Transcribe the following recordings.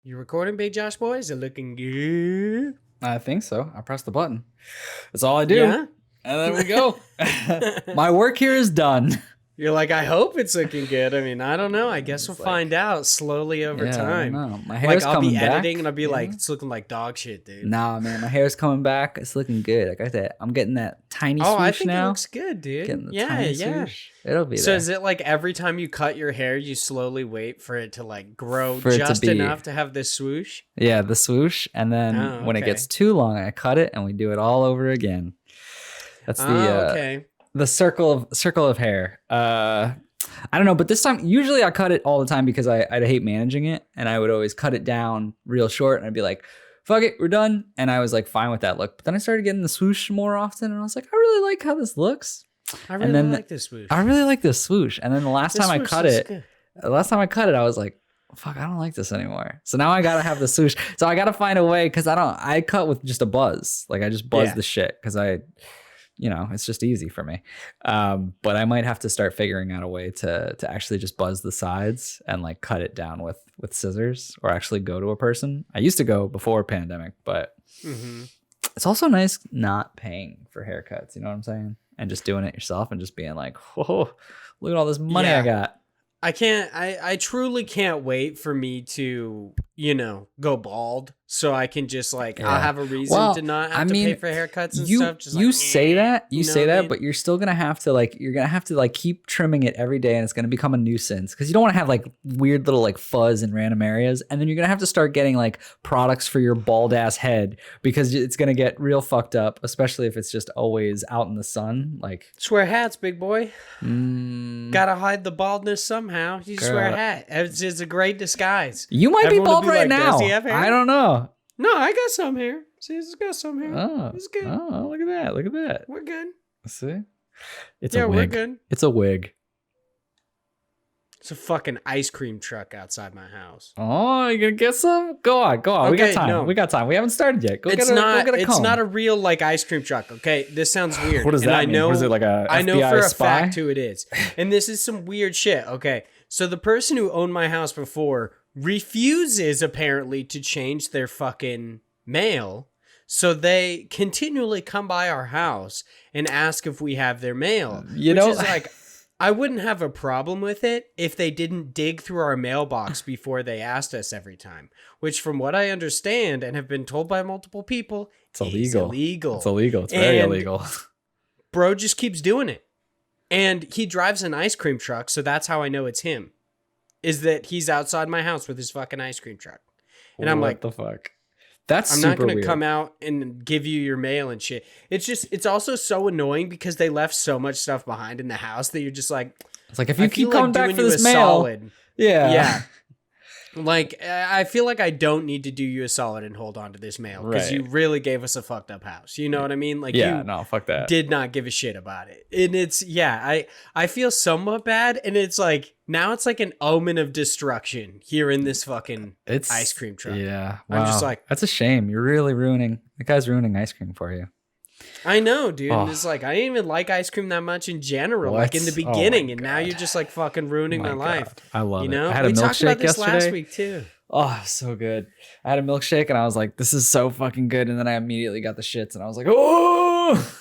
You recording, Big Josh boy? Is it looking good? I think so. I press the button. That's all I do. Yeah? And then we go. My work here is done. You're like, I hope it's looking good. I mean, I don't know. I guess we'll find out slowly over time. I don't know. My hair's I'll coming be back. editing and I'll be like, it's looking like dog shit, dude. Nah, man, my hair's coming back. It's looking good. Like I said, I'm getting that tiny swoosh now. I think it looks good, dude. Getting the tiny swoosh. It'll be So there. is it like every time you cut your hair, you slowly wait for it to like grow For it to just be- enough to have this swoosh? Yeah, the swoosh. And then when it gets too long, I cut it and we do it all over again. That's the circle of hair. I don't know, but this time, usually I cut it all the time because I'd hate managing it, and I would always cut it down real short, and I'd be like, fuck it, we're done. And I was like fine with that look. But then I started getting the swoosh more often, and I was like, I really like how this looks. I really like this swoosh. I really like this swoosh. And then the last time I cut it, I was like, fuck, I don't like this anymore. So now I gotta have the swoosh. So I gotta find a way, because I cut with just a buzz. Like I just buzz the shit because it's just easy for me. But I might have to start figuring out a way to actually just buzz the sides and like cut it down with scissors, or actually go to a person. I used to go before pandemic, but it's also nice not paying for haircuts. You know what I'm saying? And just doing it yourself and just being like, whoa, look at all this money I got. I truly can't wait for me to, go bald, so I can just I'll have a reason to not have to pay for haircuts and stuff. Just you say that, mean? but you're still gonna have to keep trimming it every day, and it's gonna become a nuisance because you don't want to have like weird little like fuzz in random areas, and then you're gonna have to start getting like products for your bald ass head because it's gonna get real fucked up, especially if it's just always out in the sun. Like just wear hats, big boy. Gotta hide the baldness somehow. You just wear a hat. It's a great disguise. You might be bald right now. Does he have hair? I don't know. No, I got some hair. See, he's got some hair. Oh, it's good. Oh, look at that. Look at that. We're good. See? It's a wig. We're good. It's a wig. It's a fucking ice cream truck outside my house. Oh, you gonna get some? Go on. Okay, we got time. No. We got time. We haven't started yet. It's not a real like ice cream truck. Okay, this sounds weird. What does that mean? What is it, like a I know FBI for spy? a fact who it is, and this is some weird shit. Okay, so the person who owned my house before refuses apparently to change their fucking mail. So they continually come by our house and ask if we have their mail. Which is like, I wouldn't have a problem with it if they didn't dig through our mailbox before they asked us every time. Which, from what I understand and have been told by multiple people, it's illegal. It's illegal. It's very illegal. Bro just keeps doing it. And he drives an ice cream truck, so that's how I know it's him. Is that he's outside my house with his fucking ice cream truck. And I'm like, what the fuck? That's I'm super not going to weird. come out and give you your mail and shit. It's also so annoying because they left so much stuff behind in the house that you're just like, it's like, if you keep coming back for this mail. Yeah. Like, I feel like I don't need to do you a solid and hold on to this mail because you really gave us a fucked up house. You know what I mean? Like, fuck that. Did not give a shit about it. And it's, I feel somewhat bad. And it's like, now it's like an omen of destruction here in this fucking ice cream truck. Yeah. Wow. I'm just like, that's a shame. You're really the guy's ruining ice cream for you. I know, dude. Oh. It's like, I didn't even like ice cream that much in general, like in the beginning. And now you're just like fucking ruining my life. I love it. I had a we milkshake talked about this yesterday. last week too. Oh, so good. I had a milkshake and I was like, this is so fucking good. And then I immediately got the shits and I was like, oh.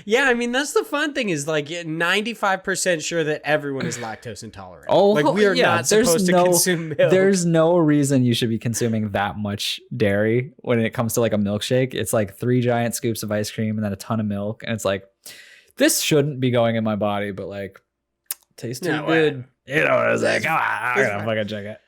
Yeah, I mean, that's the fun thing is like 95% sure that everyone is lactose intolerant. Oh, like we are not supposed to consume milk. There's no reason you should be consuming that much dairy when it comes to like a milkshake. It's like 3 giant scoops of ice cream and then a ton of milk. And it's like, this shouldn't be going in my body, but like, tastes too good. You know what I was like? Come on, I'm gonna fucking check it.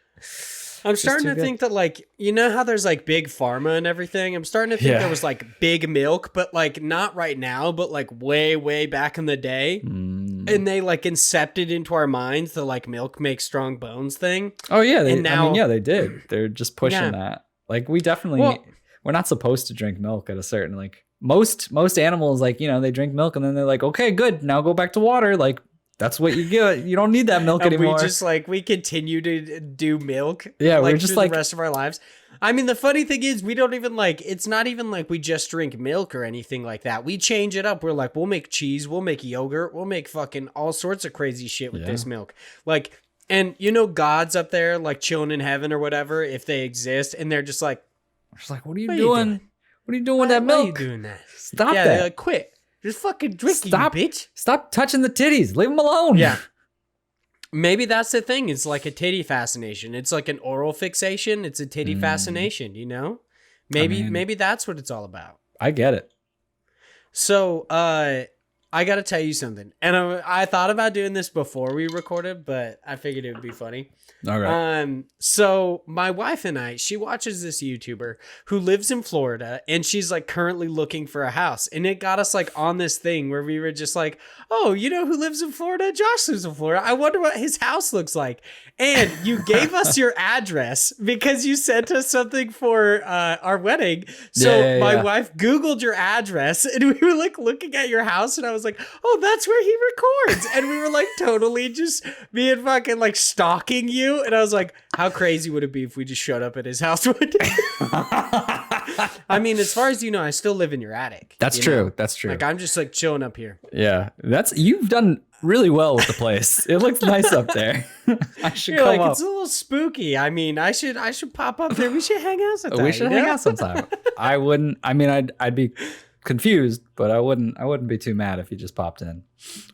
I'm starting to think that like, you know how there's like big pharma and everything? I'm starting to think there was like big milk, but like not right now, but like way, way back in the day. And they like incepted into our minds the like milk makes strong bones thing. Oh yeah. They did. They're just pushing that. Like we definitely, we're not supposed to drink milk at a certain, like most animals, like, they drink milk and then they're like, okay, good. Now go back to water. Like, that's what you get. You don't need that milk anymore. We just we continue to do milk. Yeah, we're just the rest of our lives. I mean, the funny thing is we don't even it's not even like we just drink milk or anything like that. We change it up. We're like, we'll make cheese, we'll make yogurt, we'll make fucking all sorts of crazy shit with this milk. Like And you know God's up there like chilling in heaven or whatever if they exist, and they're just like, what are you doing? What are you doing with that milk? Why are you doing that? Stop that. They're like, quit. Just fucking drink it, you bitch. Stop touching the titties. Leave them alone. Yeah. Maybe that's the thing. It's like a titty fascination. It's like an oral fixation. It's a titty fascination, you know? Maybe that's what it's all about. I get it. So, I got to tell you something. And I thought about doing this before we recorded, but I figured it would be funny. All right. So my wife and I, she watches this YouTuber who lives in Florida, and she's like currently looking for a house. And it got us like on this thing where we were just like, oh, you know who lives in Florida? Josh lives in Florida. I wonder what his house looks like. And you gave us your address because you sent us something for our wedding. So my wife Googled your address, and we were like looking at your house, and I was like, oh, that's where he records. And we were like totally just being fucking like stalking you. And I was like, how crazy would it be if we just showed up at his house one day? I mean, as far as you know, I still live in your attic. That's true. That's true. Like, I'm just like chilling up here. Yeah. You've done really well with the place. It looks nice up there. I should come up. It's a little spooky. I mean, I should pop up there. We should hang out sometime. We should hang out sometime. I'd be confused, but I wouldn't be too mad if you just popped in.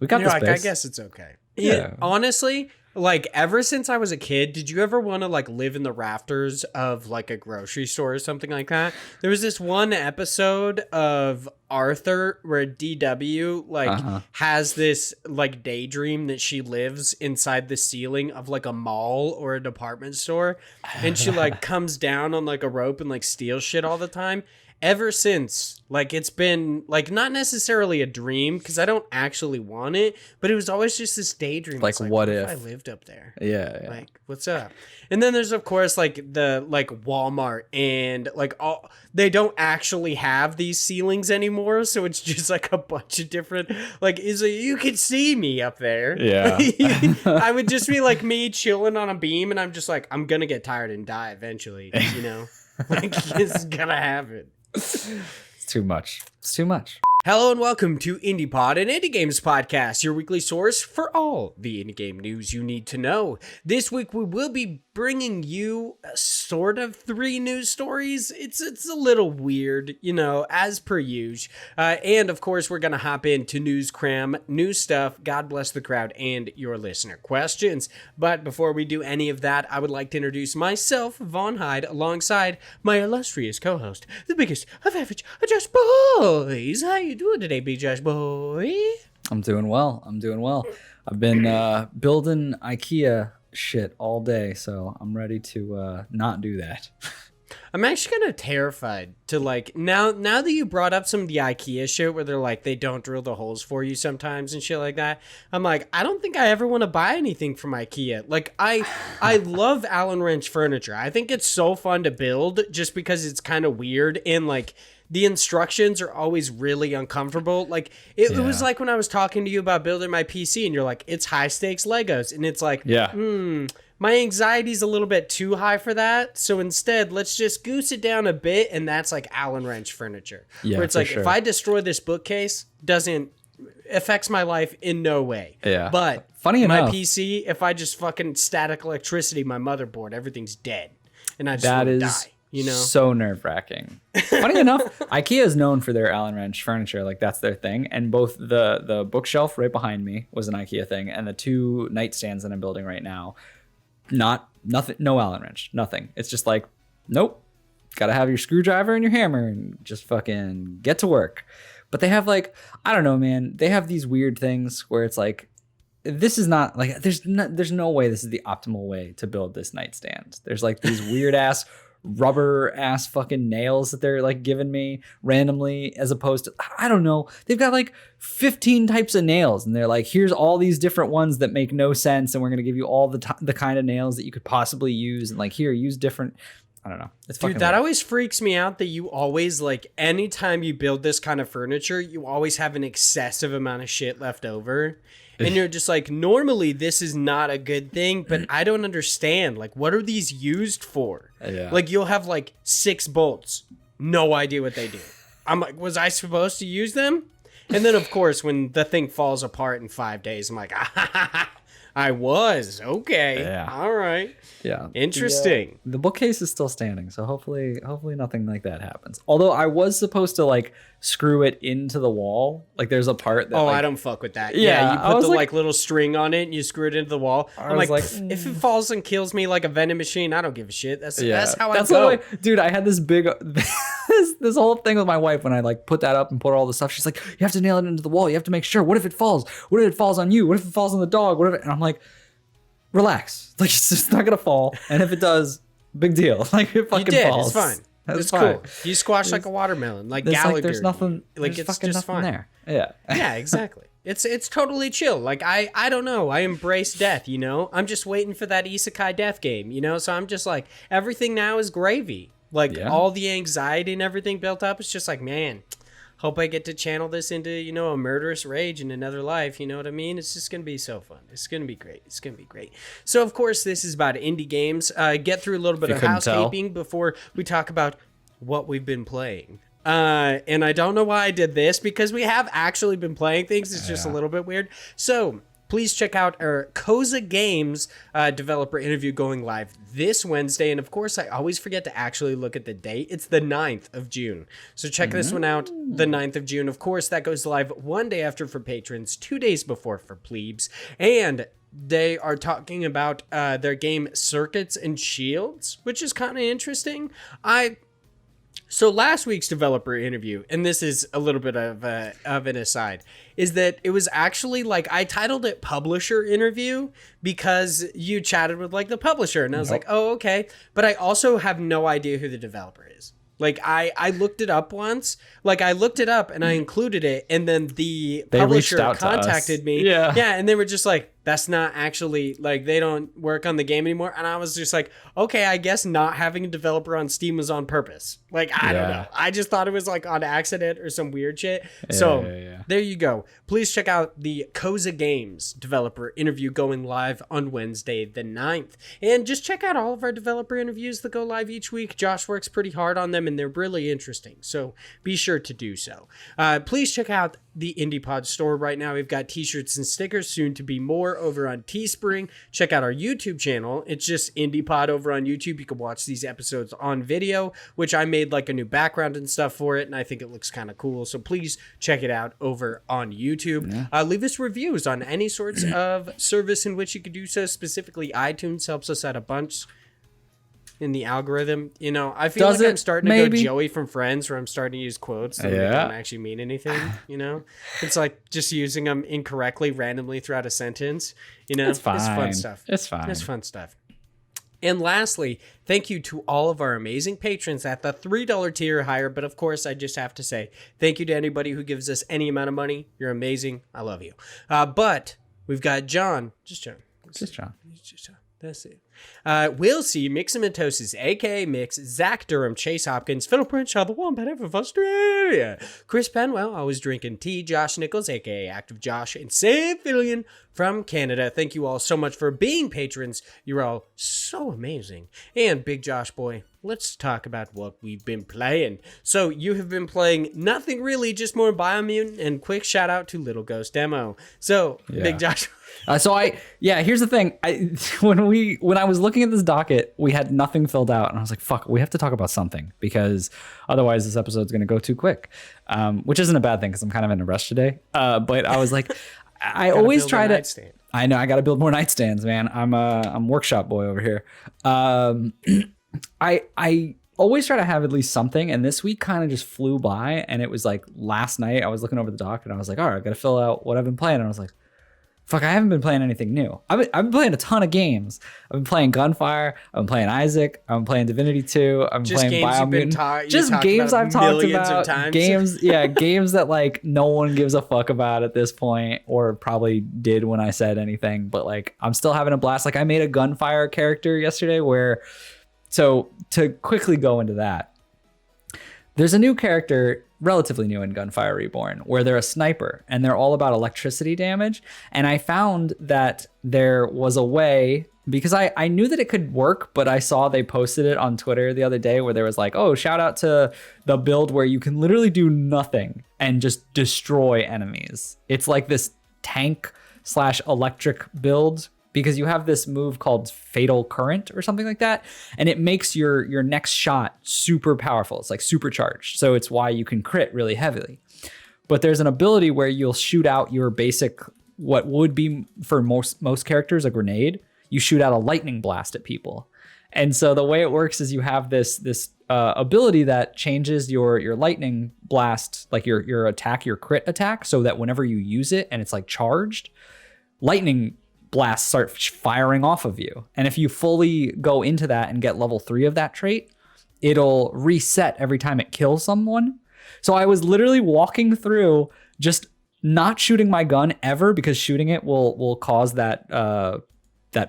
We got the space. I guess it's okay. Yeah. Honestly, like ever since I was a kid, did you ever want to like live in the rafters of like a grocery store or something like that? There was this one episode of Arthur where DW like has this like daydream that she lives inside the ceiling of like a mall or a department store, and she like comes down on like a rope and like steals shit all the time. Ever since, like, it's been, like, not necessarily a dream, because I don't actually want it, but it was always just this daydream. Like, what if I lived up there? Yeah. Like, what's up? And then there's, of course, like, the, like, Walmart, and, like, all they don't actually have these ceilings anymore, so it's just, like, a bunch of different, like, you can see me up there. Yeah. I would just be, like, me chilling on a beam, and I'm just, like, I'm gonna get tired and die eventually, you know? Like, it's gonna happen. It's too much. It's too much. Hello and welcome to Indie Pod, an indie games podcast, your weekly source for all the indie game news you need to know. This week we will be bringing you sort of 3 news stories. It's a little weird, you know, as per usual. And of course we're gonna hop into news, Cram, news stuff, God bless the crowd, and your listener questions. But before we do any of that, I would like to introduce myself, Vaughn Hyde, alongside my illustrious co-host, the biggest of average Josh Boys. How you doing today, Big Josh Boy? I'm doing well. I've been building IKEA shit all day, so I'm ready to not do that. I'm actually kind of terrified to like now that you brought up some of the IKEA shit where they're like they don't drill the holes for you sometimes and shit like that. I'm like, I don't think I ever want to buy anything from IKEA. Like I love Allen wrench furniture. I think it's so fun to build just because it's kind of weird and like the instructions are always really uncomfortable. Like it was like when I was talking to you about building my PC and you're like, it's high stakes Legos. And it's like, my anxiety's a little bit too high for that. So instead, let's just goose it down a bit. And that's like Allen wrench furniture. Yeah, where it's like, if I destroy this bookcase, affects my life in no way. Yeah. But funny enough, my PC, if I just fucking static electricity, my motherboard, everything's dead. And I just want to die. You know, so nerve-wracking. Funny enough, IKEA is known for their Allen wrench furniture. Like that's their thing. And both the bookshelf right behind me was an IKEA thing, and the 2 nightstands that I'm building right now, nothing, no Allen wrench, nothing. It's just like, nope, gotta have your screwdriver and your hammer and just fucking get to work. But they have like, I don't know, man. They have these weird things where it's like, this is not like there's no way this is the optimal way to build this nightstand. There's like these weird ass rubber ass fucking nails that they're like giving me randomly, as opposed to, I don't know, they've got like 15 types of nails and they're like, here's all these different ones that make no sense and we're going to give you all the kind of nails that you could possibly use, and like here, use different, I don't know. It's Dude, that weird. Always freaks me out that you always like, anytime you build this kind of furniture, you always have an excessive amount of shit left over. And you're just like, normally this is not a good thing, but I don't understand. Like, what are these used for? Yeah. Like, you'll have like 6 bolts. No idea what they do. I'm like, was I supposed to use them? And then, of course, when the thing falls apart in 5 days, I'm like, I was. Okay. Yeah. All right. Yeah. Interesting. The bookcase is still standing, so hopefully nothing like that happens. Although I was supposed to like screw it into the wall. Like there's a part that I don't fuck with that. Yeah, you put the like little string on it and you screw it into the wall. I'm like, if it falls and kills me like a vending machine, I don't give a shit. That's how I go. Dude, I had this big this whole thing with my wife when I like put that up and put all the stuff. She's like, you have to nail it into the wall. You have to make sure. What if it falls? What if it falls on you? What if it falls on the dog? And I'm like, relax. Like it's just not gonna fall. And if it does, big deal. Like it fucking falls. It's fine. It's fine. cool. You squash like a watermelon, like Gallagher. There's nothing. Like there's it's fucking just nothing fine there. Yeah. Yeah, exactly. It's totally chill. Like I don't know. I embrace death. You know. I'm just waiting for that isekai death game. You know. So I'm just like everything now is gravy. Like all the anxiety and everything built up. It's just like, man, hope I get to channel this into, you know, a murderous rage in another life. You know what I mean? It's just going to be so fun. It's going to be great. It's going to be great. So, of course, this is about indie games. Get through a little bit of housekeeping before we talk about what we've been playing. And I don't know why I did this because we have actually been playing things. It's just a little bit weird. So please check out our Koza Games developer interview going live this Wednesday. And of course, I always forget to actually look at the date. It's the 9th of June. So check this one out, the 9th of June. Of course, that goes live one day after for patrons, 2 days before for plebes. And they are talking about their game Circuits and Shields, which is kind of interesting. So last week's developer interview, and this is a little bit of an aside, is that it was actually like I titled it publisher interview because you chatted with like the publisher and I was like, oh, okay. But I also have no idea who the developer is. Like I looked it up once, like I looked it up and I included it. And then the publisher contacted me. Yeah. And they were just like, that's not actually like they don't work on the game anymore. And I was just like, okay, I guess not having a developer on Steam was on purpose. Like, I don't know. I just thought it was like on accident or some weird shit. There you go. Please check out the Koza Games developer interview going live on Wednesday, the 9th. And just check out all of our developer interviews that go live each week. Josh works pretty hard on them and they're really interesting. So be sure to do so. Please check out the IndiePod store right now. We've got t-shirts and stickers, soon to be more over on Teespring. Check out our YouTube channel. It's just IndiePod over on YouTube. You can watch these episodes on video, which I made like a new background and stuff for it, and I think it looks kind of cool. So please check it out over on YouTube. Leave us reviews on any sorts of service in which you could do so. Specifically, iTunes helps us out a bunch in the algorithm. You know, I feel like I'm starting to go Joey from Friends, where I'm starting to use quotes that don't actually mean anything. You know, it's like just using them incorrectly randomly throughout a sentence. You know, it's fine. It's fun stuff. It's fine. It's fun stuff. And lastly, thank you to all of our amazing patrons at the $3 tier or higher. But of course, I just have to say thank you to anybody who gives us any amount of money. You're amazing. I love you. But we've got John. Just John. That's it. We'll see Mixamatosis, aka Mix, Zach Durham, Chase Hopkins, Phil Prince, the Wombat of Australia, Chris Penwell, always drinking tea, Josh Nichols, aka Active Josh, and Sam Fillion from Canada. Thank you all so much for being patrons. You're all so amazing. And Big Josh Boy, let's talk about what we've been playing. So you have been playing nothing really, just more Biomutant, and quick shout out to Little Ghost Demo. So Big Josh. Here's the thing. When I was looking at this docket, we had nothing filled out, and I was like, "Fuck, we have to talk about something because otherwise this episode's gonna go too quick." Which isn't a bad thing because I'm kind of in a rush today. But I was like, I always try to. Nightstand. I know I got to build more nightstands, man. I'm workshop boy over here. I always try to have at least something, and this week kind of just flew by. And it was like last night I was looking over the doc, and I was like, all right, I got to fill out what I've been playing, and I was like, fuck, I haven't been playing anything new. I've been playing a ton of games. I've been playing Gunfire. I've been playing Isaac. I've been playing Divinity 2. I've been playing Biomutant. Just games I've talked about. Games that like no one gives a fuck about at this point, or probably did when I said anything. But like I'm still having a blast. Like I made a Gunfire character yesterday so to quickly go into that, there's a new character, relatively new in Gunfire Reborn, where they're a sniper and they're all about electricity damage. And I found that there was a way, because I knew that it could work, but I saw they posted it on Twitter the other day where there was like, oh, shout out to the build where you can literally do nothing and just destroy enemies. It's like this tank/electric build because you have this move called Fatal Current or something like that, and it makes your next shot super powerful. It's like supercharged, so it's why you can crit really heavily. But there's an ability where you'll shoot out your basic, what would be for most characters a grenade. You shoot out a lightning blast at people. And so the way it works is you have this ability that changes your lightning blast, like your attack, your crit attack, so that whenever you use it and it's like charged, lightning blasts start firing off of you. And if you fully go into that and get level 3 of that trait, it'll reset every time it kills someone. So I was literally walking through just not shooting my gun ever, because shooting it will cause that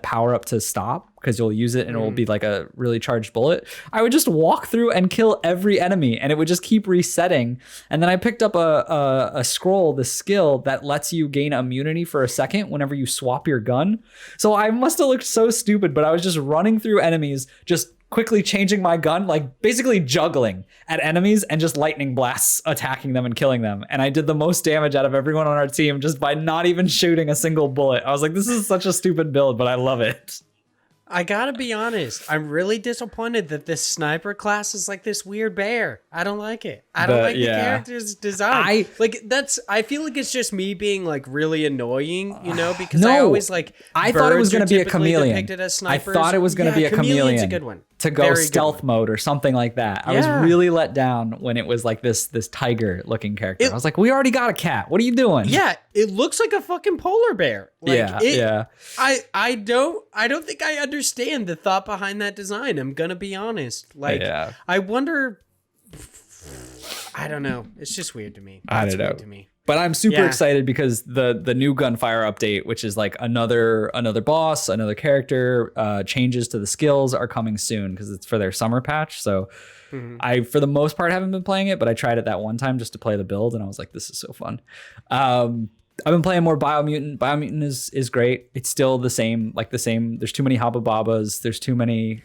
power up to stop, because you'll use it and it will be like a really charged bullet. I would just walk through and kill every enemy, and it would just keep resetting. And then I picked up a scroll, the skill that lets you gain immunity for a second whenever you swap your gun. So I must have looked so stupid, but I was just running through enemies, just quickly changing my gun, like basically juggling at enemies and just lightning blasts attacking them and killing them. And I did the most damage out of everyone on our team just by not even shooting a single bullet. I was like, this is such a stupid build, but I love it. I gotta be honest, I'm really disappointed that this sniper class is like this weird bear. I don't like it. I don't like the character's design. I feel like it's just me being like really annoying, you know, because I always like. I thought it was going to be a chameleon. I thought it was going to be a chameleon's a good one. To go very stealth mode or something like that. I was really let down when it was like this tiger looking character. I was like, we already got a cat. What are you doing? Yeah, it looks like a fucking polar bear. Like, I don't think I understand the thought behind that design. I'm gonna be honest. Like, I wonder. I don't know. It's just weird to me. I don't know. But I'm super excited because the new Gunfire update, which is like another boss, another character, changes to the skills are coming soon because it's for their summer patch. So I, for the most part, haven't been playing it, but I tried it that one time just to play the build, and I was like, this is so fun. I've been playing more Biomutant. Biomutant is great. It's still the same. There's too many Haba Babas. There's too many,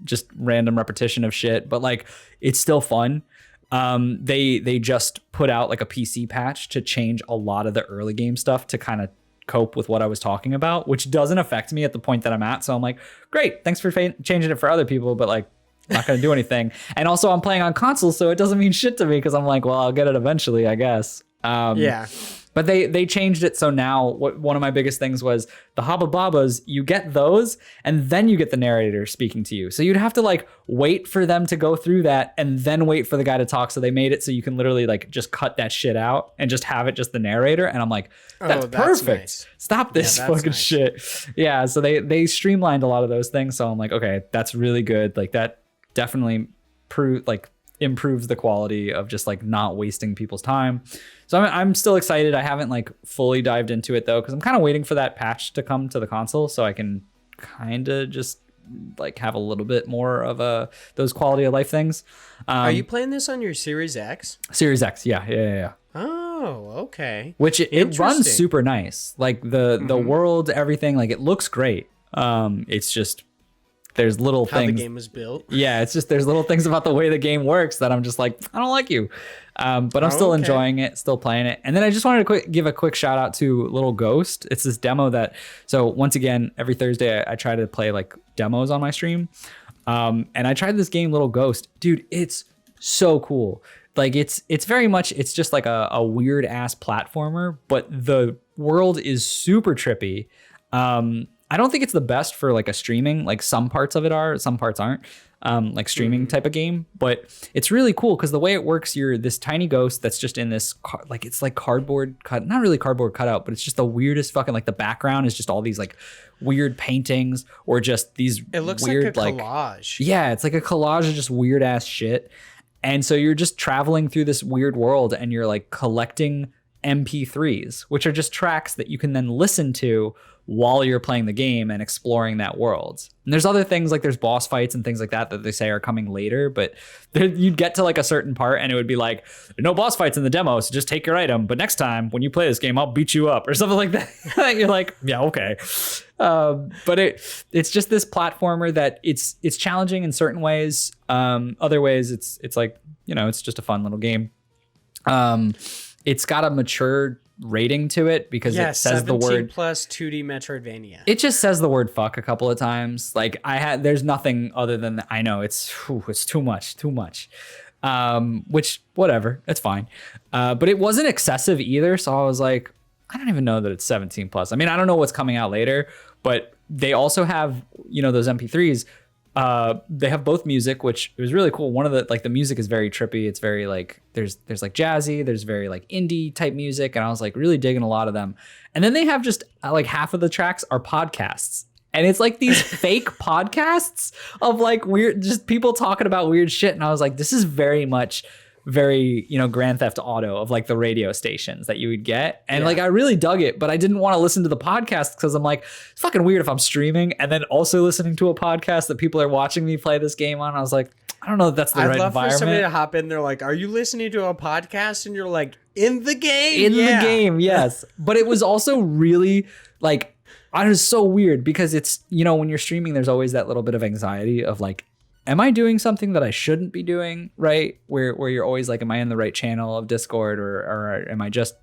just random repetition of shit. But like, it's still fun. They just put out like a PC patch to change a lot of the early game stuff to kind of cope with what I was talking about, which doesn't affect me at the point that I'm at. So I'm like, great, thanks for changing it for other people, but like, not going to do anything. And also I'm playing on console, so it doesn't mean shit to me because I'm like, well, I'll get it eventually, I guess. But they changed it, so now one of my biggest things was the Haba Babas, you get those, and then you get the narrator speaking to you. So you'd have to like wait for them to go through that and then wait for the guy to talk. So they made it so you can literally like just cut that shit out and just have it just the narrator. And I'm like, that's perfect. Nice. Stop this fucking shit. Yeah, so they streamlined a lot of those things. So I'm like, okay, that's really good. Like that definitely improves the quality of just like not wasting people's time. So I'm still excited. I haven't like fully dived into it though, because I'm kind of waiting for that patch to come to the console so I can kind of just like have a little bit more of those quality of life things. Are you playing this on your Series X? Series X, yeah. Oh, okay. Which it runs super nice. Like the world, everything, like it looks great. It's just there's little things. How the game was built. Yeah, it's just there's little things about the way the game works that I'm just like, I don't like you. But I'm still enjoying it, still playing it. And then I just wanted to give a quick shout out to Little Ghost. It's this demo that, so once again, every Thursday I try to play like demos on my stream. And I tried this game, Little Ghost. Dude, it's so cool. Like it's very much, it's just like a weird ass platformer, but the world is super trippy. I don't think it's the best for like a streaming, like some parts of it are, some parts aren't, like streaming type of game, but it's really cool because the way it works, you're this tiny ghost that's just in this, like it's like cardboard cut, not really cardboard cutout, but it's just the weirdest fucking, like the background is just all these like weird paintings or just these it looks weird, like a collage. Yeah, it's like a collage of just weird ass shit. And so you're just traveling through this weird world and you're like collecting MP3s, which are just tracks that you can then listen to while you're playing the game and exploring that world. And there's other things like there's boss fights and things like that they say are coming later, but you'd get to like a certain part and it would be like, no boss fights in the demo, so just take your item. But next time when you play this game, I'll beat you up or something like that. You're like, yeah, okay. But it's just this platformer that it's challenging in certain ways. Other ways it's like, you know, it's just a fun little game. It's got a mature rating to it because it says the word plus 2D Metroidvania. It just says the word fuck a couple of times. Like there's nothing other than I know it's too much. Which whatever, it's fine. But it wasn't excessive either. So I was like, I don't even know that it's 17 plus. I mean, I don't know what's coming out later, but they also have, those MP3s. They have both music, which was really cool. One of the music is very trippy. It's very like there's like jazzy, there's very like indie type music, and I was like really digging a lot of them. And then they have just like half of the tracks are podcasts. And it's like these fake podcasts of like weird, just people talking about weird shit. And I was like, this is very much very, Grand Theft Auto of like the radio stations that you would get. And like, I really dug it, but I didn't want to listen to the podcast because I'm like, it's fucking weird if I'm streaming and then also listening to a podcast that people are watching me play this game on. I was like, I don't know if that's the right environment. I'd love for somebody to hop in there like, are you listening to a podcast? And you're like, in the game? In the game, yes. But it was also really like, it was so weird because it's, when you're streaming, there's always that little bit of anxiety of like, am I doing something that I shouldn't be doing? Right. Where you're always like, am I in the right channel of Discord or am I just,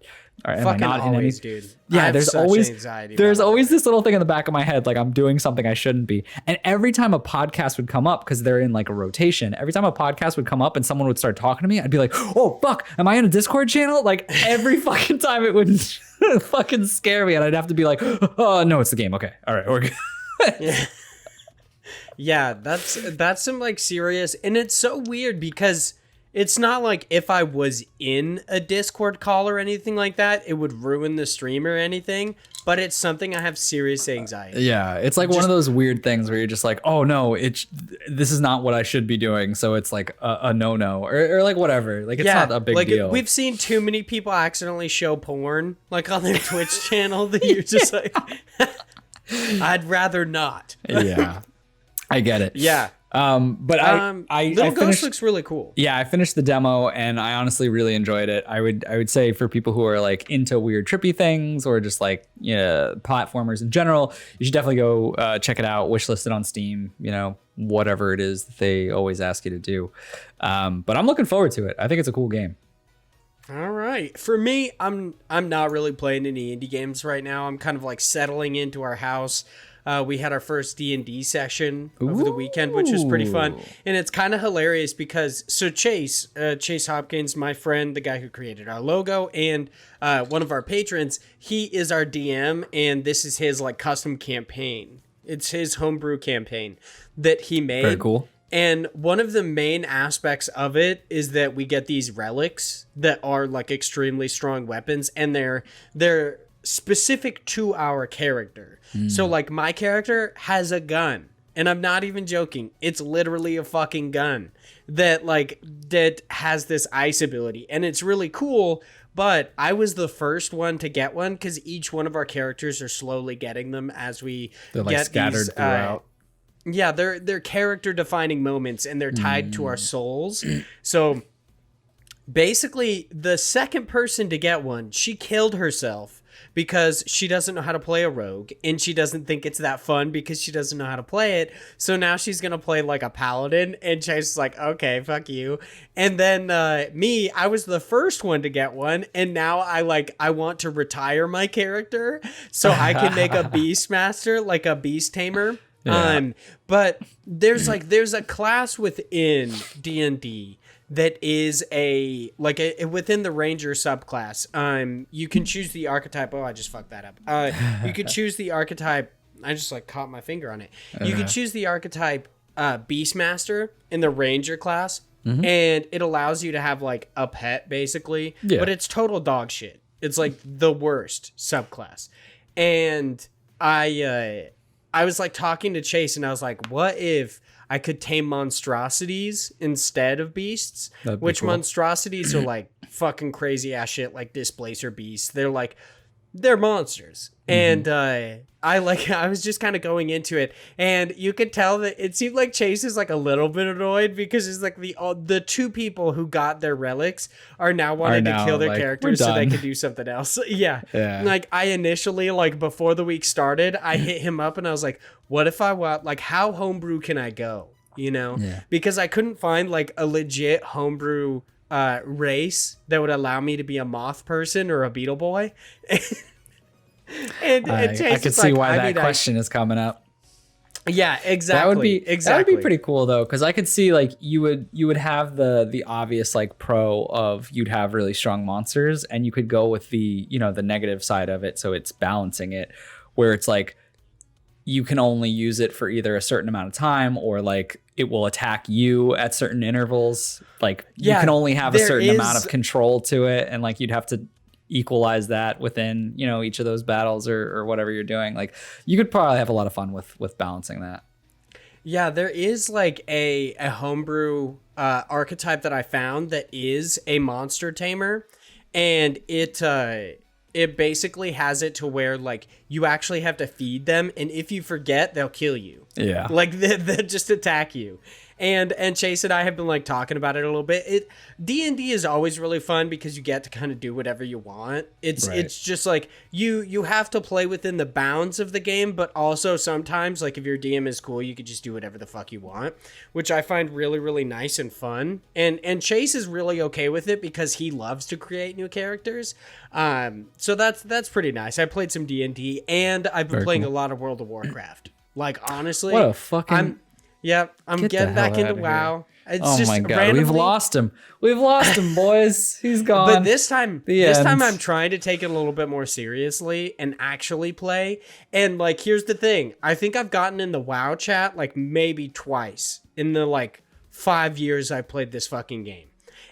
or am fucking I not always, in any? dude. Yeah. There's always this little thing in the back of my head. Like I'm doing something I shouldn't be. And every time a podcast would come up, cause they're in like a rotation, every time a podcast would come up and someone would start talking to me, I'd be like, oh fuck, am I in a Discord channel? Like every fucking time it would fucking scare me. And I'd have to be like, oh no, it's the game. Okay. All right. We're good. Yeah. Yeah, that's some like serious, and it's so weird because it's not like if I was in a Discord call or anything like that, it would ruin the stream or anything, but it's something I have serious anxiety. Yeah, it's like one of those weird things where you're just like, oh no, this is not what I should be doing, so it's like a no-no or like whatever. Like it's not a big deal. We've seen too many people accidentally show porn like on their Twitch channel that you're just like, I'd rather not. Yeah. I get it. Yeah. But Little Ghost looks really cool. Yeah, I finished the demo and I honestly really enjoyed it. I would say for people who are like into weird trippy things or just like platformers in general, you should definitely go check it out. Wishlist it on Steam. Whatever it is that they always ask you to do. But I'm looking forward to it. I think it's a cool game. All right. For me, I'm not really playing any indie games right now. I'm kind of like settling into our house. We had our first D&D session over the weekend, which was pretty fun. And it's kind of hilarious because, Chase Hopkins, my friend, the guy who created our logo, and one of our patrons, he is our DM, and this is his like custom campaign. It's his homebrew campaign that he made. Very cool. And one of the main aspects of it is that we get these relics that are like extremely strong weapons, and they're specific to our character. So like my character has a gun, and I'm not even joking. It's literally a fucking gun that has this ice ability, and it's really cool. But I was the first one to get one because each one of our characters are slowly getting them as we get scattered these, throughout. Yeah, they're character defining moments, and they're tied to our souls. So basically, the second person to get one, she killed herself because she doesn't know how to play a rogue, and she doesn't think it's that fun because she doesn't know how to play it. So now she's going to play like a paladin, and Chase is like, okay, fuck you. And then me, I was the first one to get one, and now I want to retire my character so I can make a beastmaster, like a beast tamer. Yeah. But there's a class within D&D that is within the ranger subclass. You can choose the archetype. Oh, I just fucked that up. You could choose the archetype. I just caught my finger on it. You could choose the archetype Beastmaster in the ranger class, and it allows you to have like a pet basically. Yeah. But it's total dog shit. It's like the worst subclass. And I was like talking to Chase, and I was like, what if I could tame monstrosities instead of beasts? Which cool. Monstrosities are like fucking crazy ass shit, like displacer beasts. They're monsters. And I was just kind of going into it, and you could tell that it seemed like Chase is like a little bit annoyed because it's like the two people who got their relics are now wanting to kill their characters so they could do something else. Yeah. Like I initially, like before the week started, I hit him up and I was like, what if I want, like, how homebrew can I go? Because I couldn't find like a legit homebrew race that would allow me to be a moth person or a beetle boy. and I could see why that question is coming up. Yeah, exactly. That would be pretty cool though, because I could see like you would have the obvious like pro of you'd have really strong monsters, and you could go with the the negative side of it, so it's balancing it, where it's like you can only use it for either a certain amount of time, or like it will attack you at certain intervals. Like you can only have a certain amount of control to it, and like you'd have to equalize that within each of those battles or whatever you're doing. Like you could probably have a lot of fun with balancing that. Yeah, there is like a homebrew archetype that I found that is a monster tamer, and it basically has it to where like you actually have to feed them, and if you forget, they'll kill you. Yeah, like they'll just attack you. And Chase and I have been like talking about it a little bit. D&D is always really fun because you get to kind of do whatever you want. It's just like you have to play within the bounds of the game, but also sometimes like if your DM is cool, you could just do whatever the fuck you want, which I find really, really nice and fun. And Chase is really okay with it because he loves to create new characters. So that's pretty nice. I played some D&D, and I've been playing a lot of World of Warcraft. Like honestly, what a fucking I'm getting back into WoW. It's just my god, randomly, we've lost him, boys. He's gone. But this time I'm trying to take it a little bit more seriously and actually play. And like, here's the thing: I think I've gotten in the WoW chat like maybe twice in the like 5 years I played this fucking game.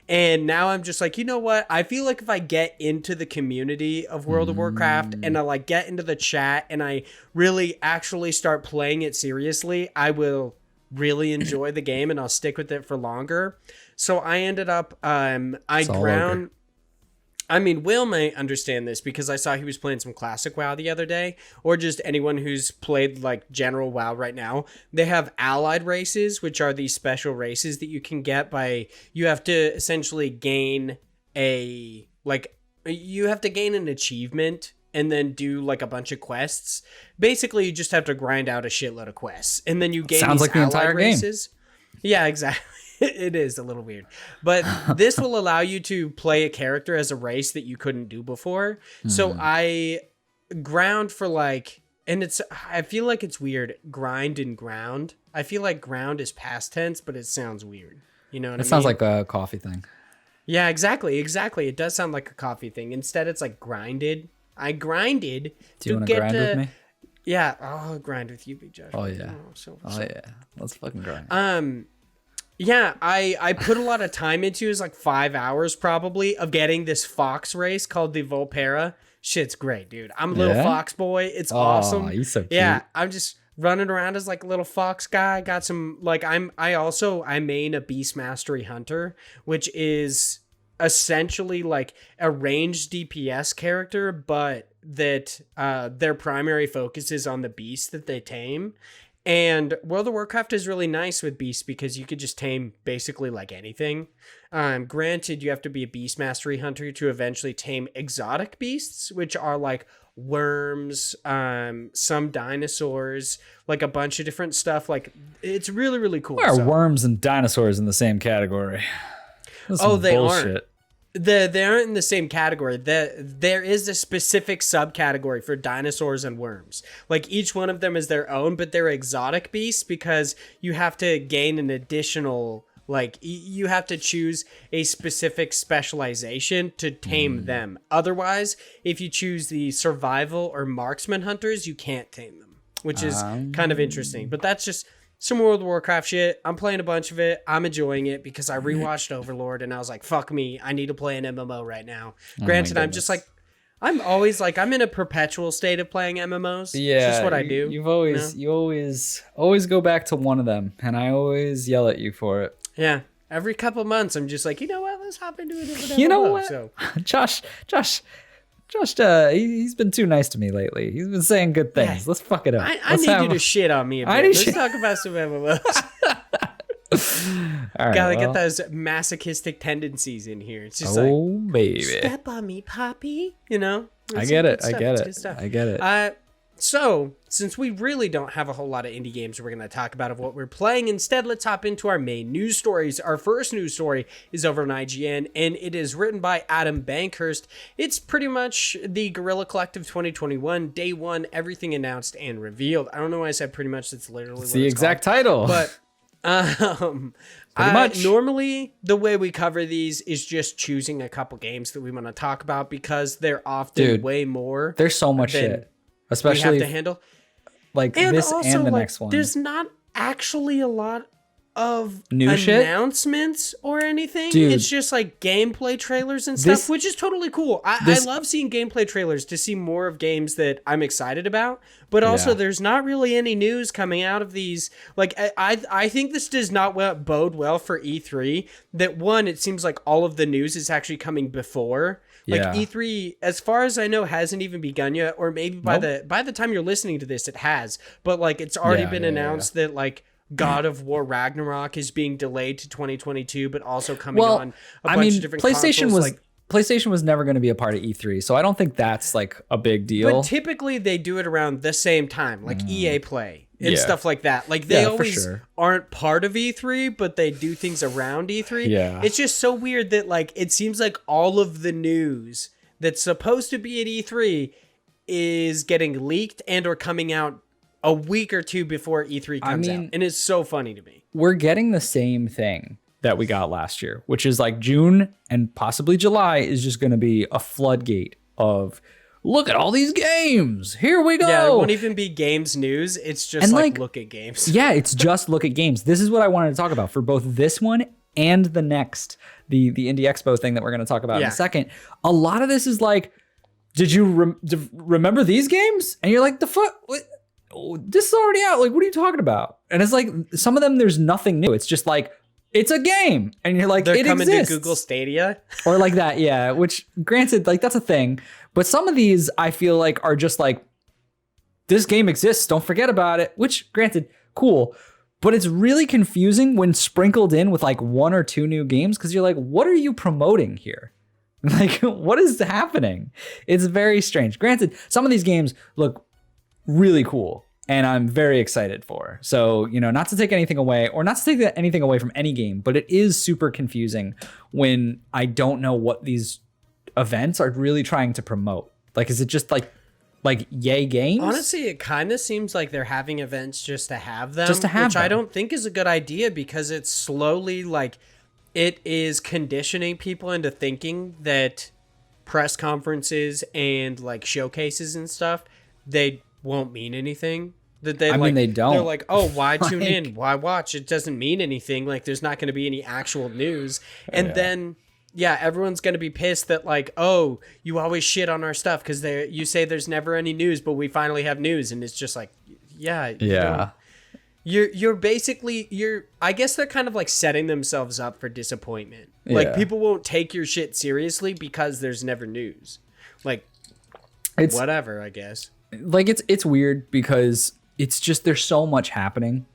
And now I'm just like, you know what? I feel like if I get into the community of World of Warcraft and I like get into the chat and I really actually start playing it seriously, I will really enjoy the game and I'll stick with it for longer. So I ended up Will may understand this because I saw he was playing some classic WoW the other day, or just anyone who's played like general WoW right now. They have allied races, which are these special races that you can get by, you have to essentially gain an achievement and then do like a bunch of quests. Basically, you just have to grind out a shitload of quests, and then you gain Sounds these like the entire races. Game. Yeah, exactly. It is a little weird, but this will allow you to play a character as a race that you couldn't do before. So I ground for like, and I feel like it's weird. Grind and ground. I feel like ground is past tense, but it sounds weird. You know what I mean? It sounds like a coffee thing. Yeah, exactly. It does sound like a coffee thing. Instead, it's like grinded. I grinded. Do you want to grind with me? Yeah, I'll grind with you, Big Josh. Oh yeah. Yeah. Let's fucking grind. Yeah, I put a lot of time into it. It was like 5 hours probably of getting this fox race called the Volpera. Shit's great, dude. I'm a little fox boy. It's awesome. He's so cute. Yeah, I'm just running around as like a little fox guy. Got some like I main a Beast Mastery Hunter, which is essentially like a ranged DPS character, but that their primary focus is on the beast that they tame. And World of Warcraft is really nice with beasts because you could just tame basically like anything. Granted, you have to be a Beast Mastery Hunter to eventually tame exotic beasts, which are like worms, some dinosaurs, like a bunch of different stuff. Like it's really, really cool. Why are worms and dinosaurs in the same category? They aren't. They aren't in the same category. There is a specific subcategory for dinosaurs and worms. Like each one of them is their own, but they're exotic beasts because you have to gain an additional, like you have to choose a specific specialization to tame them. Otherwise, if you choose the survival or marksman hunters, you can't tame them, which is kind of interesting. But that's just some World of Warcraft shit. I'm playing a bunch of it. I'm enjoying it because I rewatched Overlord and I was like, fuck me. I need to play an MMO right now. Granted, I'm just like, I'm always like, I'm in a perpetual state of playing MMOs. Yeah. It's just what I do. You always go back to one of them, and I always yell at you for it. Yeah. Every couple months, I'm just like, you know what? Let's hop into a different MMO. You know what? So. Josh, he's been too nice to me lately. He's been saying good things. Let's fuck it up. I need you to shit on me a bit. Let's talk about some MMOs. Gotta get those masochistic tendencies in here. It's just baby. Step on me, Poppy. You know? I get it. So, since we really don't have a whole lot of indie games we're going to talk about of what we're playing, instead let's hop into our main news stories. Our first news story is over on IGN, and it is written by Adam Bankhurst. It's pretty much the Guerrilla Collective 2021, day one, everything announced and revealed. I don't know why I said pretty much, that's literally it's what the it's exact called. title. But normally the way we cover these is just choosing a couple games that we want to talk about because they're often way more. There's so much shit. Especially we have to handle like and this also, and the next one. There's not actually a lot of new announcements or anything. Dude, it's just like gameplay trailers and stuff, which is totally cool. I love seeing gameplay trailers to see more of games that I'm excited about. But also, there's not really any news coming out of these. Like, I think this does not bode well for E3. That one, it seems like all of the news is actually coming before. Like E3, as far as I know, hasn't even begun yet, or maybe by the time you're listening to this, it has. But like, it's already been announced that like God of War Ragnarok is being delayed to 2022, but also coming on a bunch of different consoles. PlayStation was never going to be a part of E3, so I don't think that's like a big deal. But typically they do it around the same time, like EA Play and stuff like that. Like they always aren't part of E3, but they do things around E3. Yeah. It's just so weird that like it seems like all of the news that's supposed to be at E3 is getting leaked and or coming out a week or two before E3 comes out. And it's so funny to me. We're getting the same thing that we got last year, which is like June and possibly July is just going to be a floodgate of look at all these games. Here we go. Yeah, it won't even be games news. It's just like look at games. Yeah, it's just look at games. This is what I wanted to talk about for both this one and the next, the Indie Expo thing that we're going to talk about in a second. A lot of this is like, did you remember these games? And you're like, the fuck? This is already out. Like, what are you talking about? And it's like, some of them, there's nothing new. It's just like, it's a game. And you're like, they're coming exists. to Google Stadia. Or like that, yeah. Which, granted, like, that's a thing. But some of these, I feel like, are just like, this game exists. Don't forget about it. Which, granted, cool. But it's really confusing when sprinkled in with like one or two new games. Because you're like, what are you promoting here? Like, what is happening? It's very strange. Granted, some of these games look really cool. And I'm very excited for. So, you know, not to take anything away or not to take anything away from any game, but it is super confusing when I don't know what these events are really trying to promote. Like, is it just like yay games? Honestly, it kind of seems like they're having events just to have them. Which I don't think is a good idea because it's slowly like it is conditioning people into thinking that press conferences and like showcases and stuff, they won't mean anything. That they they don't. They're like, oh, why tune in? Why watch? It doesn't mean anything. Like, there's not going to be any actual news. And then, everyone's going to be pissed that like, oh, you always shit on our stuff because you say there's never any news, but we finally have news, and it's just like, You're basically I guess they're kind of like setting themselves up for disappointment. Like people won't take your shit seriously because there's never news. Like, it's whatever, I guess. Like it's weird because it's just there's so much happening.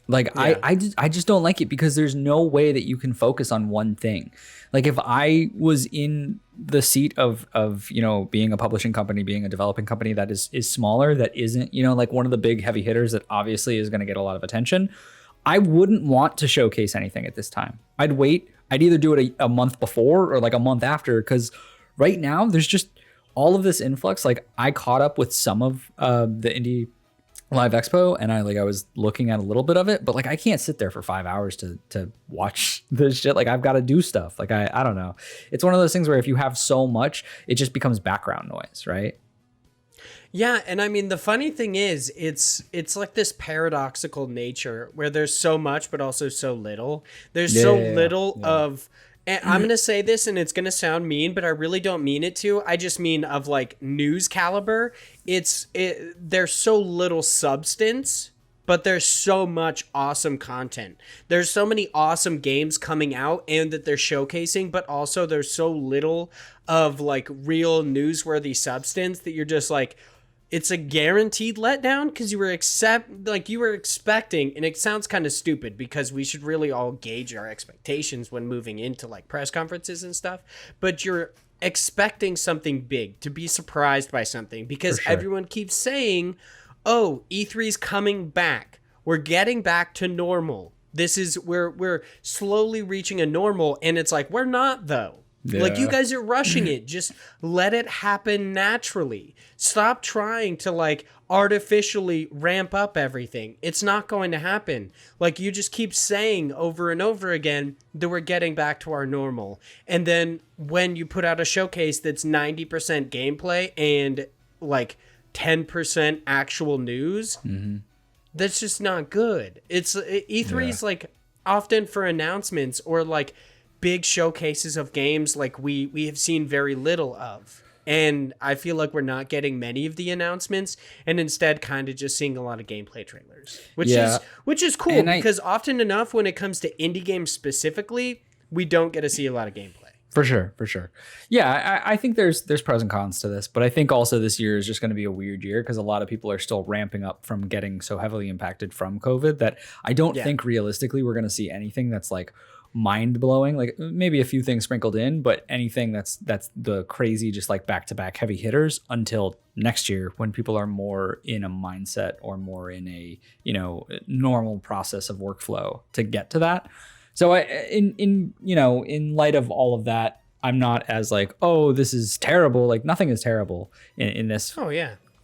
Like I just don't like it because there's no way that you can focus on one thing. Like if I was in the seat of you know, being a publishing company, being a developing company that is smaller, that isn't, you know, like one of the big heavy hitters that obviously is going to get a lot of attention, I wouldn't want to showcase anything at this time. I'd wait. I'd either do it a month before or like a month after, because right now there's just all of this influx. Like I caught up with some of the Indie Live Expo, and I was looking at a little bit of it, but like I can't sit there for 5 hours to watch this shit. Like I've got to do stuff. Like I don't know. It's one of those things where if you have so much, it just becomes background noise, right? Yeah, and I mean the funny thing is it's like this paradoxical nature where there's so much but also so little. There's so little of, and I'm going to say this and it's going to sound mean, but I really don't mean it to. I just mean of like news caliber. There's so little substance, but there's so much awesome content. There's so many awesome games coming out and that they're showcasing, but also there's so little of like real newsworthy substance that you're just like, it's a guaranteed letdown because you were expecting, and it sounds kind of stupid because we should really all gauge our expectations when moving into like press conferences and stuff, but you're expecting something big, to be surprised by something, because everyone keeps saying, oh, E3's coming back. We're getting back to normal. We're slowly reaching a normal, and it's like, we're not though. Yeah. Like, you guys are rushing it. Just let it happen naturally. Stop trying to like artificially ramp up everything. It's not going to happen. Like, you just keep saying over and over again that we're getting back to our normal. And then when you put out a showcase that's 90% gameplay and like 10% actual news, that's just not good. It's E3's like often for announcements or like big showcases of games like we have seen very little of. And I feel like we're not getting many of the announcements, and instead kind of just seeing a lot of gameplay trailers, which is cool, because often enough when it comes to indie games specifically, we don't get to see a lot of gameplay. For sure. Yeah, I think there's pros and cons to this, but I think also this year is just going to be a weird year because a lot of people are still ramping up from getting so heavily impacted from COVID that I don't think realistically we're going to see anything that's like mind-blowing, like maybe a few things sprinkled in, but anything that's the crazy just like back-to-back heavy hitters until next year when people are more in a mindset or more in a normal process of workflow to get to that. So in light of all of that, I'm not as like, oh, this is terrible. Like, nothing is terrible in this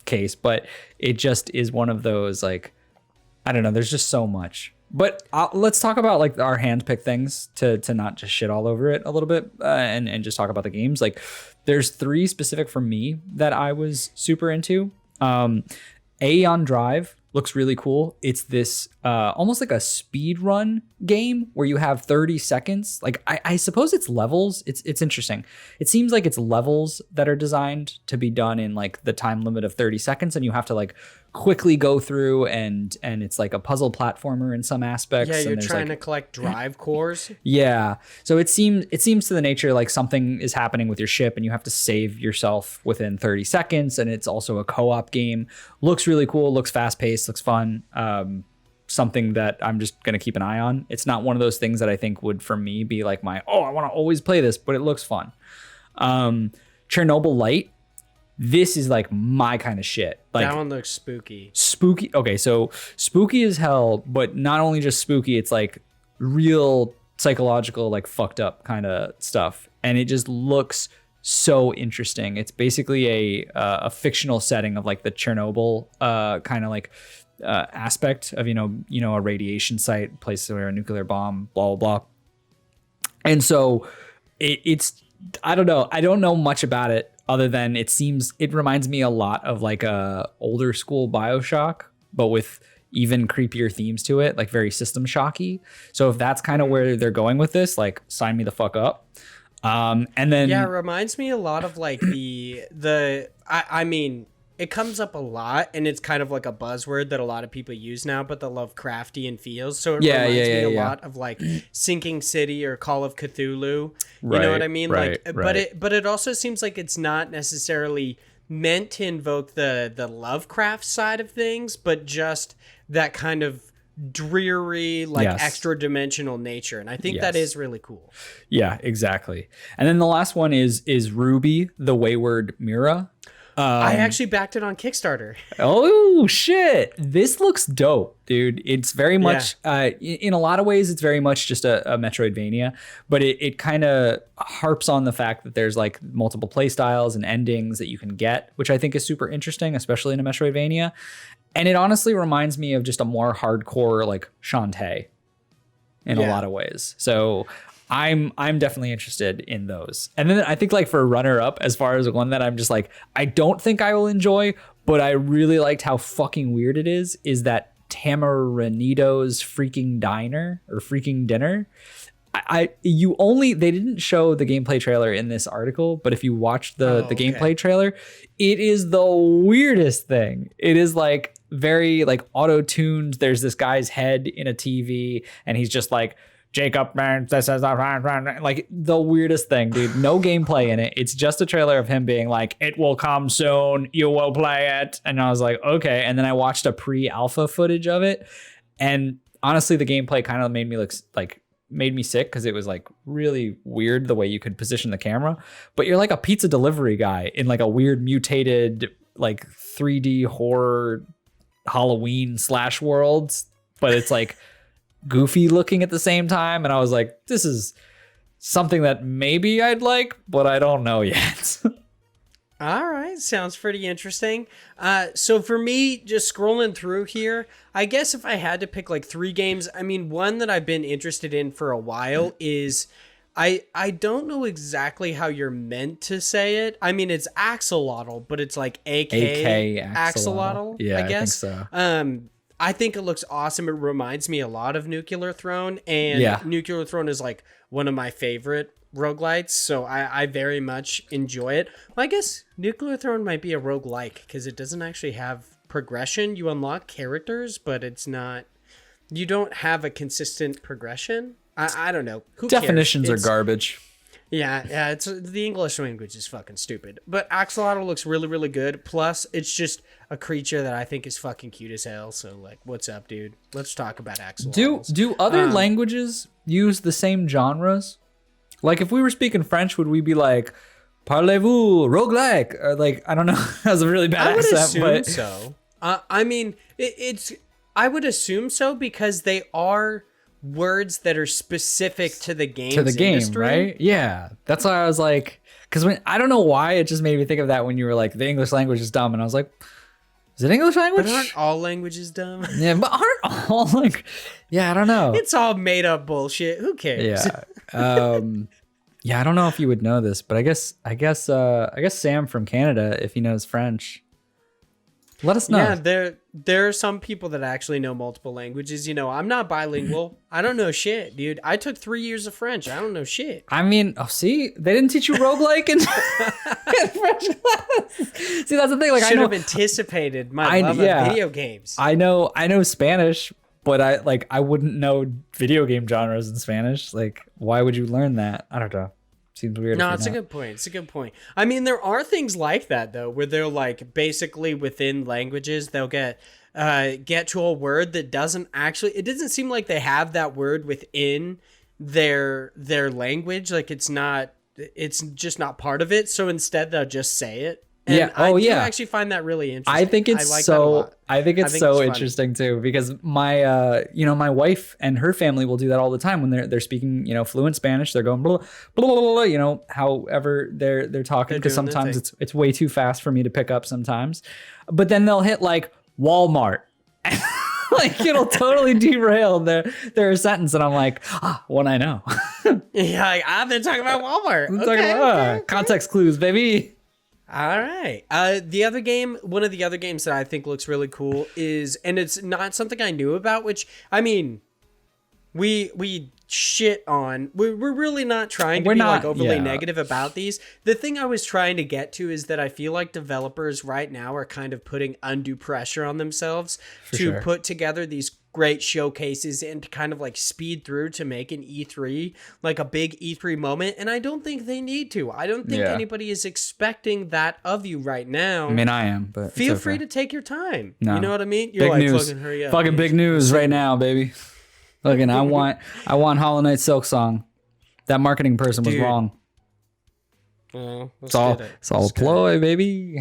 case, but it just is one of those, like, I don't know, there's just so much. But let's talk about like our hand-picked things to not just shit all over it a little bit and just talk about the games. Like, there's 3 specific for me that I was super into. Aeon Drive looks really cool. It's this almost like a speed run game where you have 30 seconds. Like, I suppose it's levels. It's interesting. It seems like it's levels that are designed to be done in like the time limit of 30 seconds, and you have to like quickly go through, and it's like a puzzle platformer in some aspects. Yeah, you're and trying to collect drive cores. Yeah. So it seems to the nature like something is happening with your ship and you have to save yourself within 30 seconds. And it's also a co-op game. Looks really cool. Looks fast paced. Looks fun. Something that I'm just going to keep an eye on. It's not one of those things that I think would, for me, be like I want to always play this, but it looks fun. Chernobyl Light. This is like my kind of shit. Like, that one looks spooky. Spooky. Okay, so spooky as hell, but not only just spooky, it's like real psychological, like fucked up kind of stuff. And it just looks so interesting. It's basically a fictional setting of like the Chernobyl kind of like aspect of, a radiation site, place where a nuclear bomb, blah, blah, blah. And so it's, I don't know. I don't know much about it other than it reminds me a lot of like a older school BioShock, but with even creepier themes to it, like very System Shocky. So if that's kind of where they're going with this, like, sign me the fuck up. And then it reminds me a lot of like I mean, it comes up a lot, and it's kind of like a buzzword that a lot of people use now, but the Lovecraftian feels. So it reminds me a lot of like Sinking City or Call of Cthulhu. You know what I mean? But it also seems like it's not necessarily meant to invoke the Lovecraft side of things, but just that kind of dreary, like extra dimensional nature. And I think that is really cool. Yeah, exactly. And then the last one is Ruby, the Wayward Mira. I actually backed it on Kickstarter. Oh shit! This looks dope, dude. It's very much, in a lot of ways, it's very much just a Metroidvania, but it kind of harps on the fact that there's like multiple play styles and endings that you can get, which I think is super interesting, especially in a Metroidvania. And it honestly reminds me of just a more hardcore like Shantae in a lot of ways. So I'm definitely interested in those. And then I think like for a runner up, as far as one that I'm just like, I don't think I will enjoy, but I really liked how fucking weird it is that Tamarinito's Freaking Diner or Freaking Dinner. They didn't show the gameplay trailer in this article, but if you watch the gameplay trailer, it is the weirdest thing. It is like very like auto-tuned. There's this guy's head in a TV and he's just like Jacob, this is like the weirdest thing, dude. No gameplay in it. It's just a trailer of him being like, it will come soon. You will play it. And I was like, okay. And then I watched a pre-alpha footage of it. And honestly, the gameplay kind of made me sick because it was like really weird the way you could position the camera. But you're like a pizza delivery guy in like a weird mutated like 3D horror Halloween / worlds, but it's like goofy looking at the same time. And I was like, this is something that maybe I'd like, but I don't know yet. All right, sounds pretty interesting. So for me, just scrolling through here, I guess if I had to pick like 3 games, I mean, one that I've been interested in for a while is, I don't know exactly how you're meant to say it. I mean, it's axolotl, but it's like AK axolotl, yeah, I guess. I think so. I think it looks awesome. It reminds me a lot of Nuclear Throne, and Nuclear Throne is like one of my favorite roguelites, so I very much enjoy it. Well, I guess Nuclear Throne might be a roguelike because it doesn't actually have progression. You unlock characters, but it's not, you don't have a consistent progression. I don't know. Who Definitions cares? are garbage. Yeah, it's the English language is fucking stupid. But Axolotl looks really, really good. Plus, it's just a creature that I think is fucking cute as hell. So, like, what's up, dude? Let's talk about Axolotls. Do other languages use the same genres? Like, if we were speaking French, would we be like, parlez-vous, roguelike? Or like, I don't know. That was a really bad accent. I would assume so. I mean, I would assume so because they are words that are specific to the game industry. Right? Yeah, that's why I was like, because when I don't know why it just made me think of that when you were like, the English language is dumb, and I was like, is it English language? But aren't all languages dumb? Yeah, but aren't all like, yeah, I don't know. It's all made up bullshit. Who cares? Yeah. Yeah, I don't know if you would know this, but I guess Sam from Canada, if he knows French, let us know. Yeah, there are some people that actually know multiple languages. You know, I'm not bilingual. I don't know shit, dude. I took 3 years of French. I don't know shit. I mean, see, they didn't teach you roguelike in French class. See, that's the thing. Like, I should have anticipated my love of video games. I know Spanish, but I wouldn't know video game genres in Spanish. Like, why would you learn that? I don't know. Seems weird. No, it's a good point. It's a good point. I mean, there are things like that though, where they're like basically within languages, they'll get to a word that doesn't actually. It doesn't seem like they have that word within their language. Like it's just not part of it. So instead, they'll just say it. And I do actually find that really interesting. I think it's so interesting too, because my my wife and her family will do that all the time when they're speaking fluent Spanish. They're going blah blah blah, blah however they're talking, because sometimes it's way too fast for me to pick up sometimes. But then they'll hit like Walmart. Like it'll totally derail their sentence, and I'm like, one I know. Yeah, like, I've been talking about Walmart. Talking about context clues, baby. All right. One of the other games that I think looks really cool is, and it's not something I knew about, which, I mean, we shit on. We're really not trying to be overly negative about these. The thing I was trying to get to is that I feel like developers right now are kind of putting undue pressure on themselves to put together these great showcases and to kind of like speed through to make an E3 like a big E3 moment, and I don't think they need to. I don't think anybody is expecting that of you right now. I mean, I am, but feel free to take your time. No. You know what I mean? You're big like, news. fucking hurry up. Fucking big news right now, baby. Look, I want Hollow Knight Silk Song. That marketing person was wrong. It's all a ploy, baby.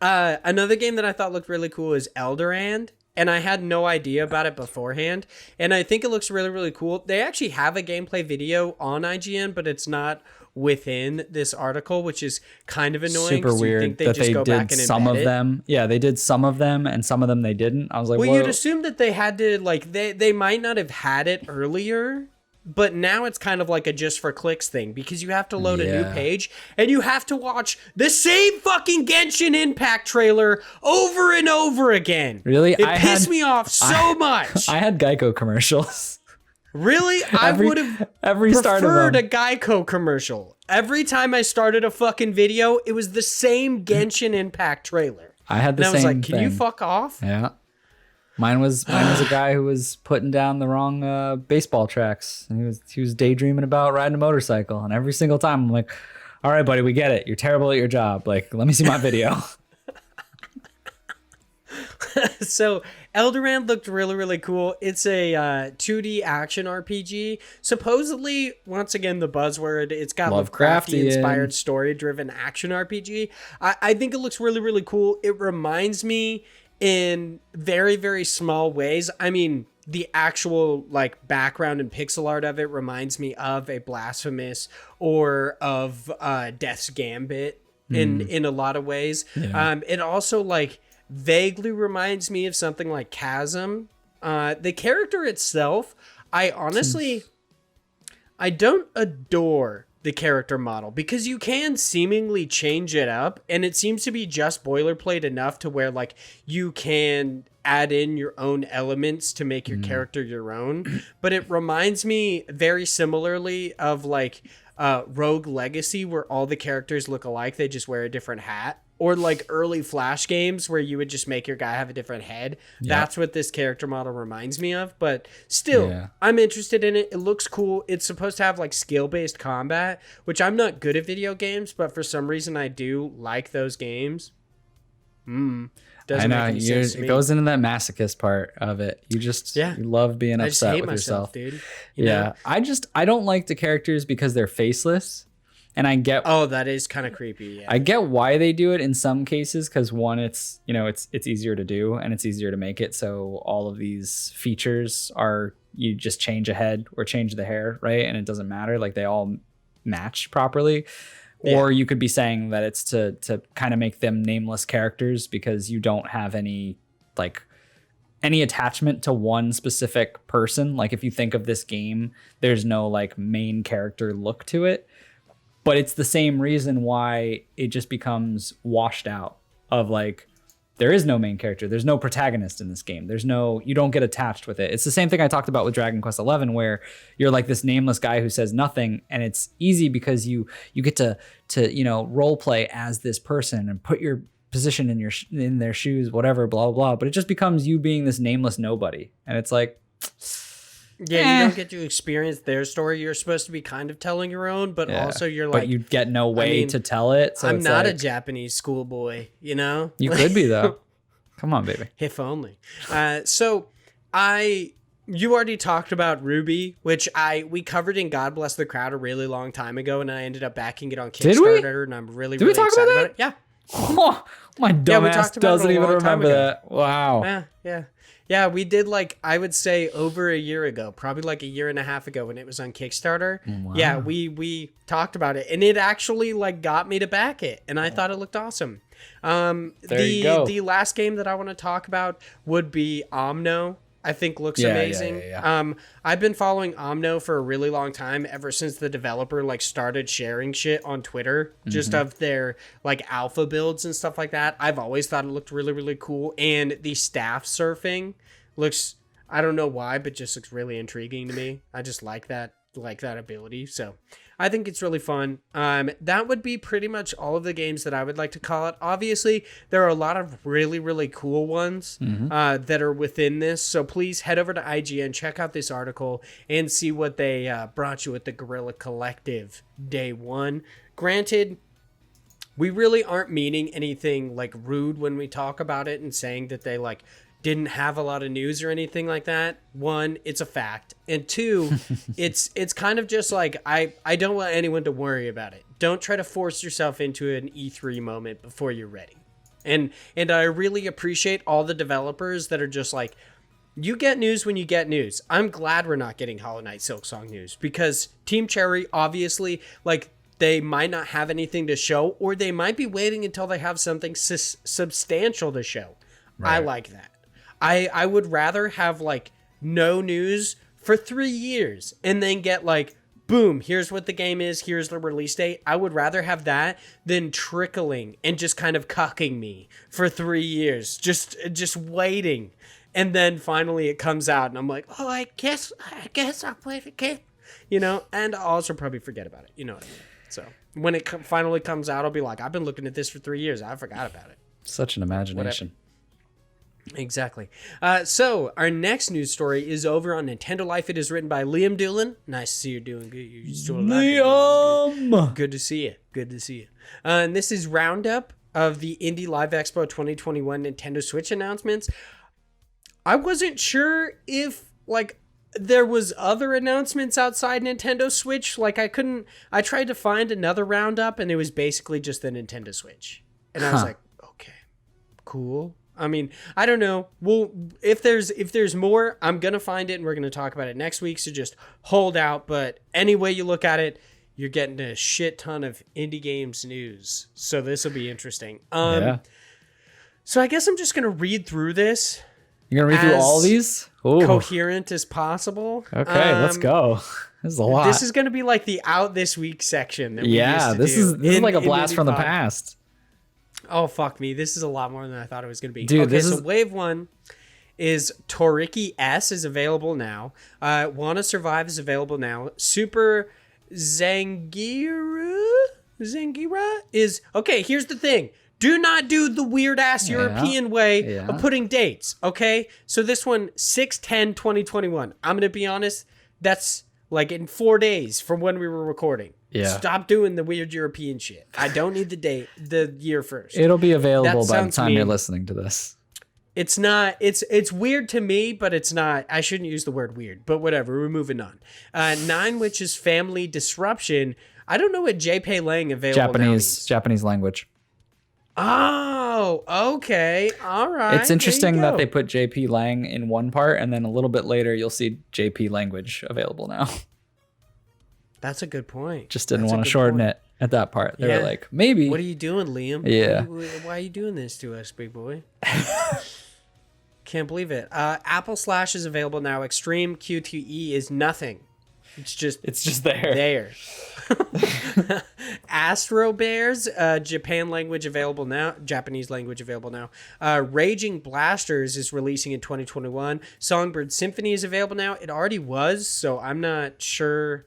Another game that I thought looked really cool is Elderand. And I had no idea about it beforehand. And I think it looks really, really cool. They actually have a gameplay video on IGN, but it's not within this article, which is kind of annoying. Super weird that they did some of them. Yeah, they did some of them, and some of them they didn't. I was like, well, you'd assume that they had to, like, they might not have had it earlier, but now it's kind of like a just for clicks thing, because you have to load a new page and you have to watch the same fucking Genshin Impact trailer over and over again. Really? It pissed me off so much. I had Geico commercials. Really? I would have preferred a Geico commercial. Every time I started a fucking video, it was the same Genshin Impact trailer. I had the same thing. I was like, can you fuck off? Yeah. Mine was a guy who was putting down the wrong baseball tracks, and he was daydreaming about riding a motorcycle. And every single time I'm like, all right, buddy, we get it. You're terrible at your job. Like, let me see my video. So Eldoran looked really, really cool. It's a 2D action RPG. Supposedly, once again, the buzzword, it's got Lovecrafty-inspired story-driven action RPG. I think it looks really, really cool. It reminds me in very, very small ways. I mean, the actual like background and pixel art of it reminds me of a Blasphemous or of Death's Gambit in a lot of ways. Yeah. It also like vaguely reminds me of something like Chasm. The character itself, I don't adore the character model because you can seemingly change it up, and it seems to be just boilerplate enough to where like you can add in your own elements to make your character your own. But it reminds me very similarly of like Rogue Legacy, where all the characters look alike, they just wear a different hat. Or like early Flash games where you would just make your guy have a different head. Yep. That's what this character model reminds me of. But still, I'm interested in it. It looks cool. It's supposed to have like skill-based combat, which I'm not good at video games, but for some reason I do like those games. I know. It goes into that masochist part of it. You just you love being upset with yourself. Dude. You know? I don't like the characters because they're faceless. And I get that is kind of creepy. Yeah. I get why they do it in some cases because one, it's easier to do and it's easier to make it. So all of these features are you just change a head or change the hair, right? And it doesn't matter, like they all match properly. Yeah. Or you could be saying that it's to kind of make them nameless characters because you don't have any attachment to one specific person. Like if you think of this game, there's no like main character look to it. But it's the same reason why it just becomes washed out of like, there is no main character. There's no protagonist in this game. You don't get attached with it. It's the same thing I talked about with Dragon Quest XI, where you're like this nameless guy who says nothing. And it's easy because you get to role play as this person and put your position in their shoes, whatever, blah, blah, blah. But it just becomes you being this nameless nobody. And it's like... Yeah, you don't get to experience their story. You're supposed to be kind of telling your own, but also you're like... But you get no way to tell it. So I'm not a Japanese schoolboy, you know? You could be, though. Come on, baby. If only. You already talked about Ruby, which we covered in God Bless the Crowd a really long time ago, and I ended up backing it on Kickstarter, and I'm really excited about it. Yeah. Oh, my dumbass doesn't even remember that. Wow. Yeah, we did I would say over a year ago, probably like a year and a half ago when it was on Kickstarter. Wow. Yeah, we talked about it and it actually got me to back it and I thought it looked awesome. The last game that I want to talk about would be Omno. I think looks amazing. Yeah. I've been following Omno for a really long time, ever since the developer started sharing shit on Twitter, just of their alpha builds and stuff like that. I've always thought it looked really, really cool. And the staff surfing looks, I don't know why, but just looks really intriguing to me. I just like that ability. So I think it's really fun. That would be pretty much all of the games that I would like to call it. Obviously, there are a lot of really, really cool ones that are within this. So please head over to IGN, check out this article, and see what they brought you at the Guerrilla Collective Day 1. Granted, we really aren't meaning anything rude when we talk about it and saying that they didn't have a lot of news or anything like that. One, it's a fact. And two, it's kind of just I don't want anyone to worry about it. Don't try to force yourself into an E3 moment before you're ready. And I really appreciate all the developers that are just you get news when you get news. I'm glad we're not getting Hollow Knight Silksong news because Team Cherry, obviously, they might not have anything to show, or they might be waiting until they have something substantial to show. Right. I like that. I would rather have no news for 3 years and then get boom, here's what the game is, here's the release date. I would rather have that than trickling and just kind of cucking me for 3 years, just waiting. And then finally it comes out and I'm like, oh, I guess I'll play the game, and I'll also probably forget about it. You know what I mean? So when it finally comes out, I'll be like, I've been looking at this for 3 years. I forgot about it. Such an imagination. Whatever. Exactly. So our next news story is over on Nintendo Life. It is written by Liam Doolin. Nice to see you're doing good. You're still alive. Liam! Good to see you. Good to see you. And this is roundup of the Indie Live Expo 2021 Nintendo Switch announcements. I wasn't sure if like there was other announcements outside Nintendo Switch. Like I tried to find another roundup and it was basically just the Nintendo Switch. And I was like, okay, cool. I mean, I don't know. Well, if there's more, I'm going to find it and we're going to talk about it next week. So just hold out. But any way you look at it, you're getting a shit ton of indie games news. So this will be interesting. Yeah. So I guess I'm just going to read through this. You're going to read through all these? Ooh. Coherent as possible. Okay, let's go. This is a lot. This is going to be like the out this week section. That this is like a blast from the past. Oh, fuck me. This is a lot more than I thought it was going to be. Dude, okay, so Wave 1 is Toriki S is available now. Wanna Survive is available now. Super Zangira is... Okay, here's the thing. Do not do the weird-ass European way of putting dates, okay? So this one, 6/10/2021. I'm going to be honest, that's like in 4 days from when we were recording. Yeah. Stop doing the weird European shit. I don't need the year first. It'll be available by the time you're listening to this. It's not, it's weird to me, but it's not, I shouldn't use the word weird, but whatever, we're moving on. 9, which is Family Disruption. I don't know what JP Lang available now means. Japanese language. Oh, okay. All right. It's interesting that they put JP Lang in one part and then a little bit later you'll see JP language available now. That's a good point. Just didn't want to shorten it at that part. They were like, maybe. What are you doing, Liam? Yeah. Why are you doing this to us, big boy? Can't believe it. Apple Slash is available now. Extreme Q2E is nothing. It's just there. Astro Bears, Japanese language available now. Raging Blasters is releasing in 2021. Songbird Symphony is available now. It already was, so I'm not sure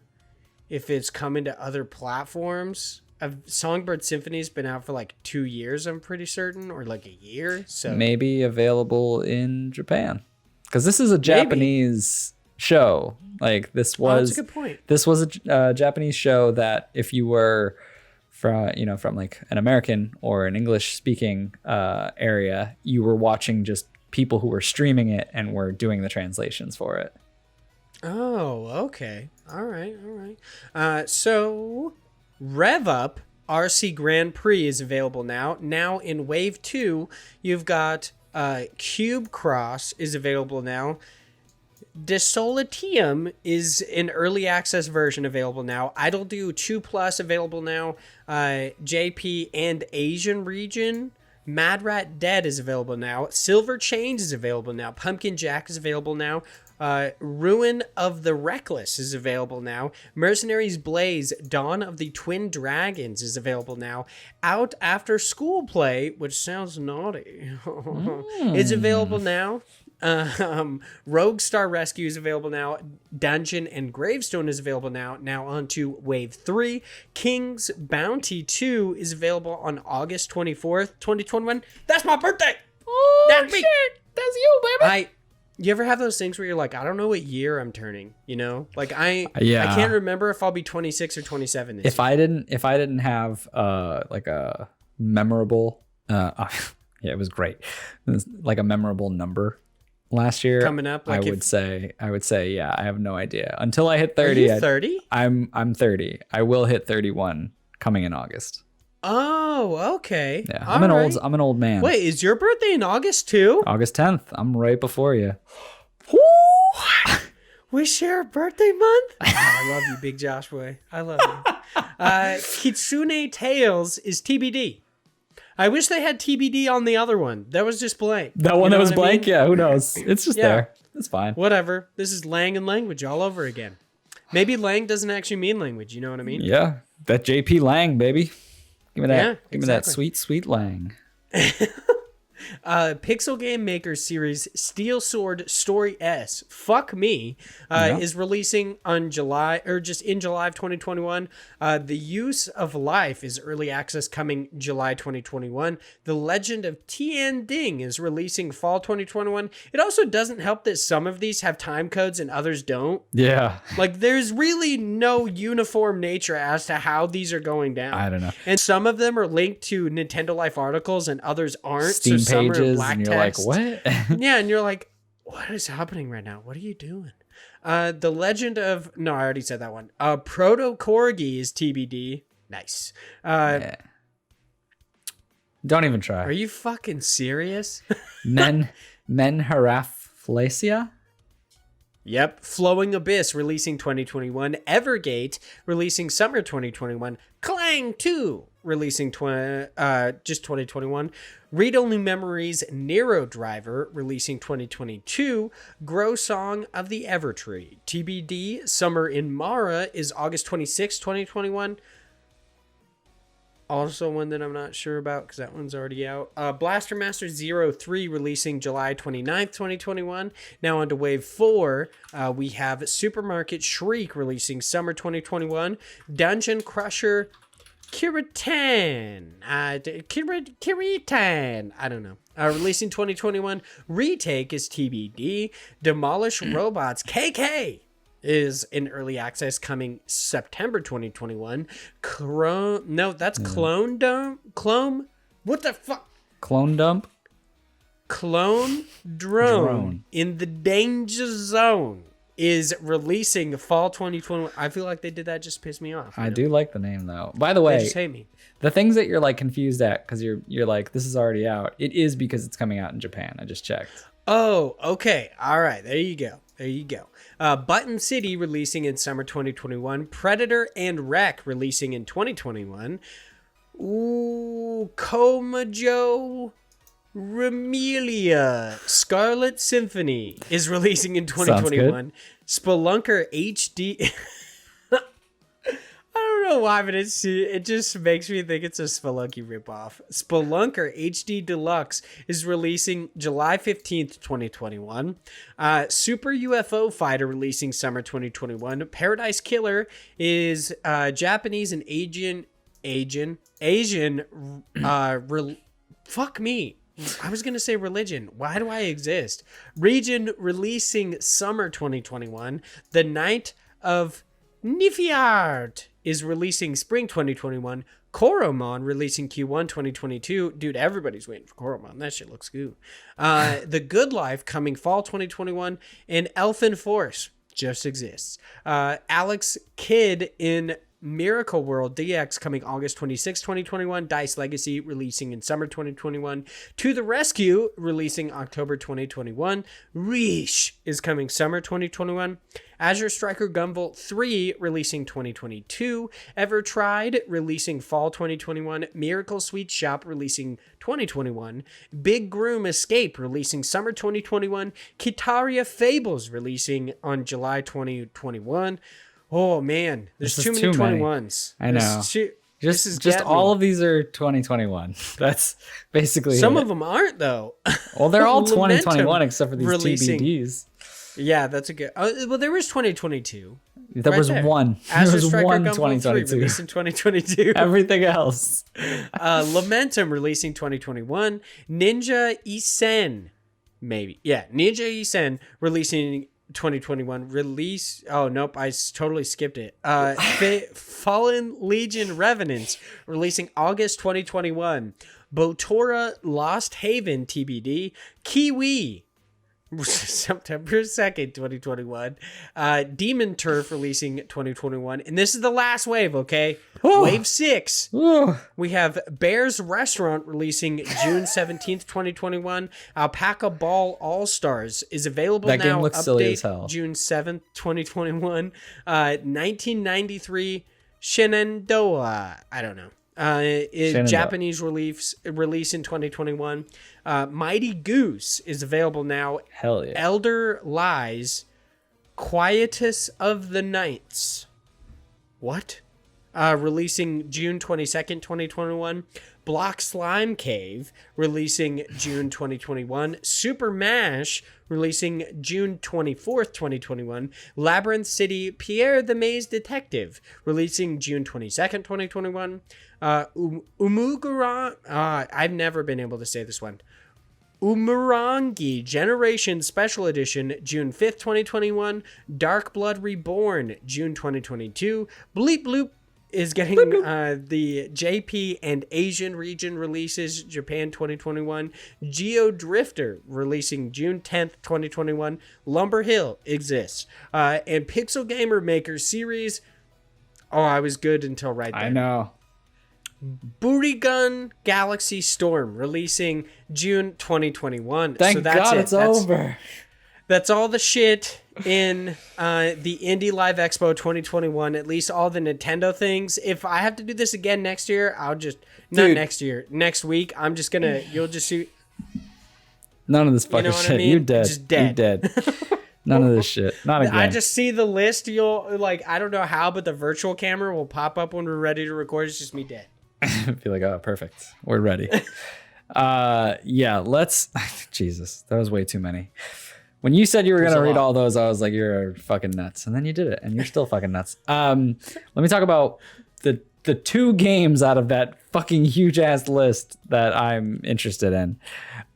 if it's coming to other platforms. Songbird Symphony's been out for like 2 years, I'm pretty certain, or like a year. So maybe available in Japan, because this is a Japanese show. Like this was that's a good point. This was a Japanese show that if you were from like an American or an English speaking area, you were watching just people who were streaming it and were doing the translations for it. Oh, okay. All right. So Rev Up RC Grand Prix is available now. Now in Wave 2, you've got Cube Cross is available now. Desolatium is an early access version available now. Idle Do 2 Plus available now. JP and Asian region. Mad Rat Dead is available now. Silver Chains is available now. Pumpkin Jack is available now. Ruin of the Reckless is available now. Mercenaries Blaze Dawn of the Twin Dragons is available now. Out After School Play, which sounds naughty, is available now. Rogue Star Rescue is available now. Dungeon and Gravestone is available now. Now on to Wave 3. King's Bounty 2 is available on August 24th, 2021. That's my birthday! Oh, that's me! Shit. That's you, baby! You ever have those things where you're like, I don't know what year I'm turning, you know? Like I can't remember if I'll be 26 or 27 this year. If I didn't have like a memorable it was great. It was like a memorable number last year coming up, like I would say yeah, I have no idea until I hit 30. Are you 30? I'm 30. I will hit 31 coming in August. Oh, okay. Yeah, I'm an old man. Wait, is your birthday in August too? August 10th. I'm right before you. We share a birthday month. Oh, I love you, Big Josh boy. I love you. Kitsune Tales is TBD. I wish they had TBD on the other one. That was just blank. That one that was blank? I mean? Yeah, who knows? It's just there. It's fine. Whatever. This is Lang and language all over again. Maybe Lang doesn't actually mean language. You know what I mean? Yeah. That JP Lang, baby. Give me that. Yeah, give me that sweet, sweet Lang. Pixel game maker series Steel Sword Story S, fuck me, is releasing on July of 2021. The Use of Life is early access coming July 2021. The Legend of Tian Ding is releasing fall 2021. It also doesn't help that some of these have time codes and others don't. Yeah. Like, there's really no uniform nature as to how these are going down. I don't know. And some of them are linked to Nintendo Life articles and others aren't. Steam so some pages, are black and you're text. like, what? Yeah, and you're like, what is happening right now? What are you doing? The Legend of... No, I already said that one. Proto Corgi is TBD. Nice. Yeah. Don't even try. Are you fucking serious? Menharaflacia? Yep. Flowing Abyss releasing 2021. Evergate releasing summer 2021. Clang 2 releasing just 2021. Read Only Memories Nero Driver releasing 2022. Grow Song of the Evertree. TBD. Summer in Mara is August 26, 2021. Also one that I'm not sure about because that one's already out. Blaster Master 03 releasing July 29th, 2021. Now on to Wave 4. We have Supermarket Shriek releasing summer 2021. Dungeon Crusher Kiritan. Kiritan. I don't know. Releasing 2021. Retake is TBD. Demolish Robots KK is in early access coming September 2021. Clone Dome. What the fuck? Clone Dump? Clone Drone in the Danger Zone is releasing fall 2021. I feel like they did that just to piss me off. I do like the name though. By the way, they just hate me. The things that you're like confused at because you're like, this is already out. It is because it's coming out in Japan. I just checked. Oh, okay. All right. There you go. Button City releasing in summer 2021. Predator and Wreck releasing in 2021. Ooh, Komajo Remelia Scarlet Symphony is releasing in 2021. Spelunker HD. I don't know why, but it just makes me think it's a Spelunky ripoff. Spelunker HD Deluxe is releasing July 15th, 2021. Super UFO Fighter releasing summer 2021. Paradise Killer is Japanese and Asian. Fuck me. I was going to say religion. Why do I exist? Region releasing summer 2021. The Night of Nifiard is releasing spring 2021. Koromon releasing Q1 2022. Dude, everybody's waiting for Koromon. That shit looks good. The Good Life coming fall 2021. And Elfin Force just exists. Alex Kidd in Miracle World DX coming August 26, 2021. Dice Legacy releasing in summer 2021. To the Rescue releasing October 2021. Reach is coming summer 2021. Azure Striker Gunvolt 3 releasing 2022. Ever Tried releasing fall 2021. Miracle Sweet Shop releasing 2021. Big Groom Escape releasing summer 2021. Kitaria Fables releasing on July 2021. Oh man, there's too many 21s. I know. Just all of these are 2021. That's basically some of them aren't though. Well, they're all 2021 except for these TBDs. Yeah, that's a good. Well, there was 2022. There was one. There was one 2022 released in 2022. Everything else. Lamentum releasing 2021. Ninja Isen, maybe. Yeah, Ninja Isen releasing 2021 release. Oh nope, I totally skipped it. Fallen Legion Revenants releasing August 2021. Botora Lost Haven TBD. Kiwi September 2nd 2021. Demon Turf releasing 2021, and this is the last wave. Okay. Wave 6. We have Bear's Restaurant releasing June 17th 2021. Alpaca Ball All Stars is available that now. Game looks update silly as hell. June 7th 2021. 1993 Shenandoah, I don't know. Japanese release in 2021. Mighty Goose is available now. Hell yeah. Elder Lies, Quietus of the Nights. What? releasing June 22nd, 2021. Block Slime Cave, releasing June 2021. Super Mash, releasing June 24th, 2021. Labyrinth City Pierre the Maze Detective, releasing June 22nd, 2021. Umugura, I've never been able to say this one. Umurangi Generation Special Edition, June 5th, 2021. Dark Blood Reborn, June 2022. Bleep Bloop is getting the JP and Asian region releases, Japan 2021. Geo Drifter releasing June 10th, 2021. Lumber Hill exists. And Pixel Gamer Maker series. Oh, I was good until right there. I know. Booty Gun Galaxy Storm releasing June 2021. Thank God it's over. That's all the shit in the Indie Live Expo 2021. At least all the Nintendo things. If I have to do this again next year, I'll just next week. I'm just gonna. You'll just see. None of this fucking shit. I mean? You're dead. Just dead. You're dead. None of this shit. Not again. I just see the list. You'll I don't know how, but the virtual camera will pop up when we're ready to record. It's just me dead. I feel like, oh, perfect. We're ready. Yeah, let's. Jesus, that was way too many. When you said you were going to read all those, I was like, you're fucking nuts. And then you did it, and you're still fucking nuts. Let me talk about the two games out of that fucking huge ass list that I'm interested in.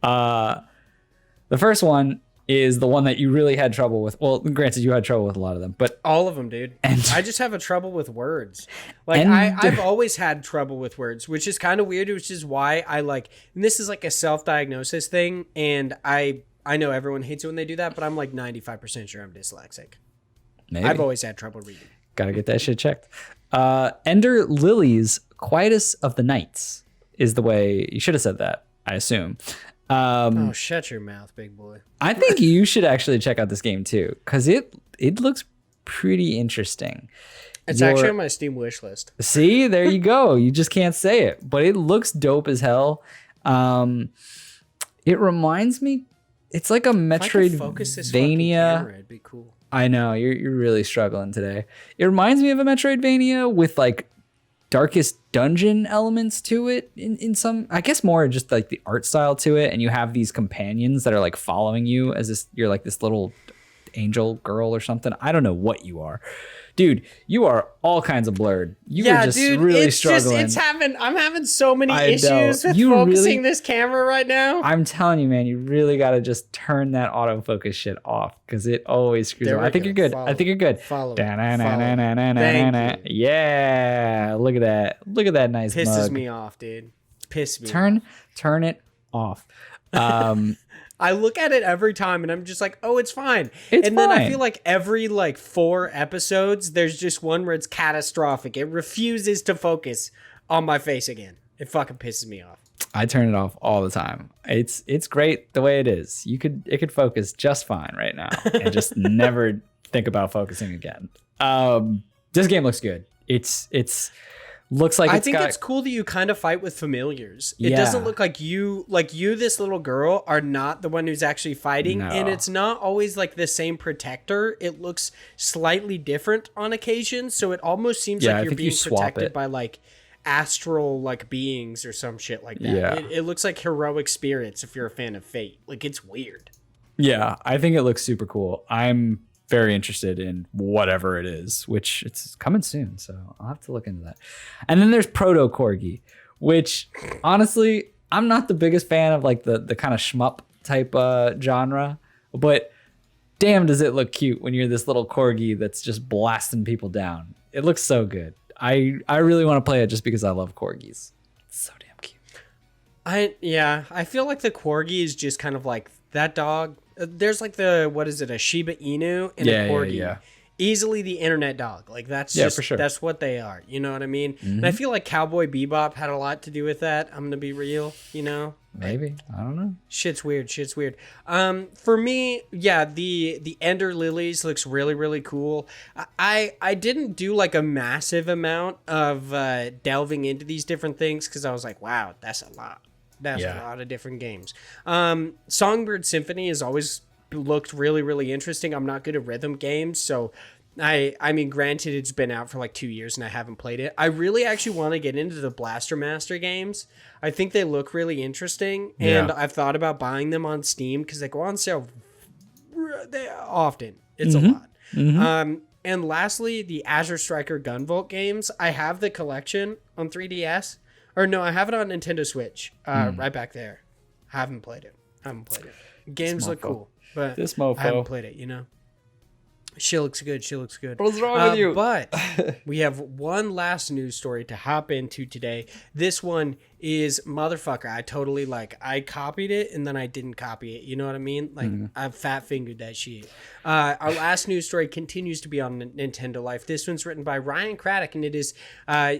The first one is the one that you really had trouble with. Well, granted, you had trouble with a lot of them, but all of them, dude. I just have a trouble with words. I've always had trouble with words, which is kind of weird, which is why I and this is like a self-diagnosis thing, and I know everyone hates it when they do that, but I'm like 95% sure I'm dyslexic. Maybe. I've always had trouble reading. Gotta get that shit checked. Ender Lilies, Quietus of the Nights is the way you should have said that, I assume. Shut your mouth, big boy. I think you should actually check out this game too, because it looks pretty interesting. It's actually on my Steam wish list. See, there you go. You just can't say it, but it looks dope as hell. It reminds me, it's like a Metroidvania. It'd be cool. I know you're really struggling today. It reminds me of a Metroidvania with like Darkest Dungeon elements to it in some, I guess more just like the art style to it, and you have these companions that are like following you as you're like this little angel girl or something. I don't know what you are. Dude, you are all kinds of blurred. You are just really struggling. I'm having so many issues with focusing this camera right now. I'm telling you, man, you really got to just turn that autofocus shit off because it always screws up. I think you're good. I think you're good. Follow. Yeah, look at that. Look at that nice mug. Pisses me off, dude. Piss me. Turn it off. I look at it every time and I'm just like, oh, it's fine. Then I feel like every 4 episodes, there's just one where it's catastrophic. It refuses to focus on my face again. It fucking pisses me off. I turn it off all the time. It's great the way it is. It could focus just fine right now and just never think about focusing again. This game looks good. It's looks like it's cool that you kind of fight with familiars. It doesn't look like you, this little girl, are not the one who's actually fighting. No. And it's not always like the same protector. It looks slightly different on occasion. So it almost seems like you're being protected by astral beings or some shit like that. Yeah. It looks like heroic spirits if you're a fan of Fate. It's weird. Yeah, I think it looks super cool. I'm very interested in whatever it is, which it's coming soon, so I'll have to look into that. And then there's Proto Corgi, which honestly I'm not the biggest fan of the kind of shmup type genre, but damn does it look cute when you're this little corgi that's just blasting people down. It looks so good. I really want to play it just because I love corgis. It's so damn cute. I feel like the corgi is just kind of like that dog. There's a Shiba Inu and a corgi. Yeah. Easily the internet dog. That's just, for sure. That's what they are. You know what I mean? Mm-hmm. And I feel like Cowboy Bebop had a lot to do with that. I'm going to be real, Maybe. I don't know. Shit's weird. For me, the Ender Lilies looks really, really cool. I didn't do a massive amount of delving into these different things because I was like, wow, that's a lot. That's a lot of different games. Songbird Symphony has always looked really, really interesting. I'm not good at rhythm games, so I mean, granted, it's been out for like 2 years and I haven't played it. I really actually want to get into the Blaster Master games. I think they look really interesting, and I've thought about buying them on Steam because they go on sale often. It's a lot. And lastly, the Azure Striker Gunvolt games. I have the collection on 3DS. Or no, I have it on Nintendo Switch. Right back there. I haven't played it. Games look cool, but this mofo. I haven't played it, She looks good. What's wrong with you? But we have one last news story to hop into today. This one is motherfucker. I copied it and then I didn't copy it. You know what I mean? Like I fat fingered that shit. Our last news story continues to be on Nintendo Life. This one's written by Ryan Craddock, and it is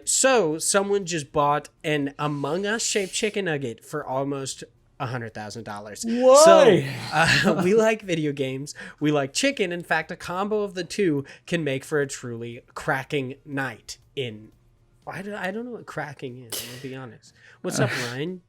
so someone just bought an Among Us shaped chicken nugget for almost $100,000. Why? So we like video games. We like chicken. In fact, a combo of the two can make for a truly cracking night. I don't know what cracking is. I'm gonna be honest. What's up, Ryan?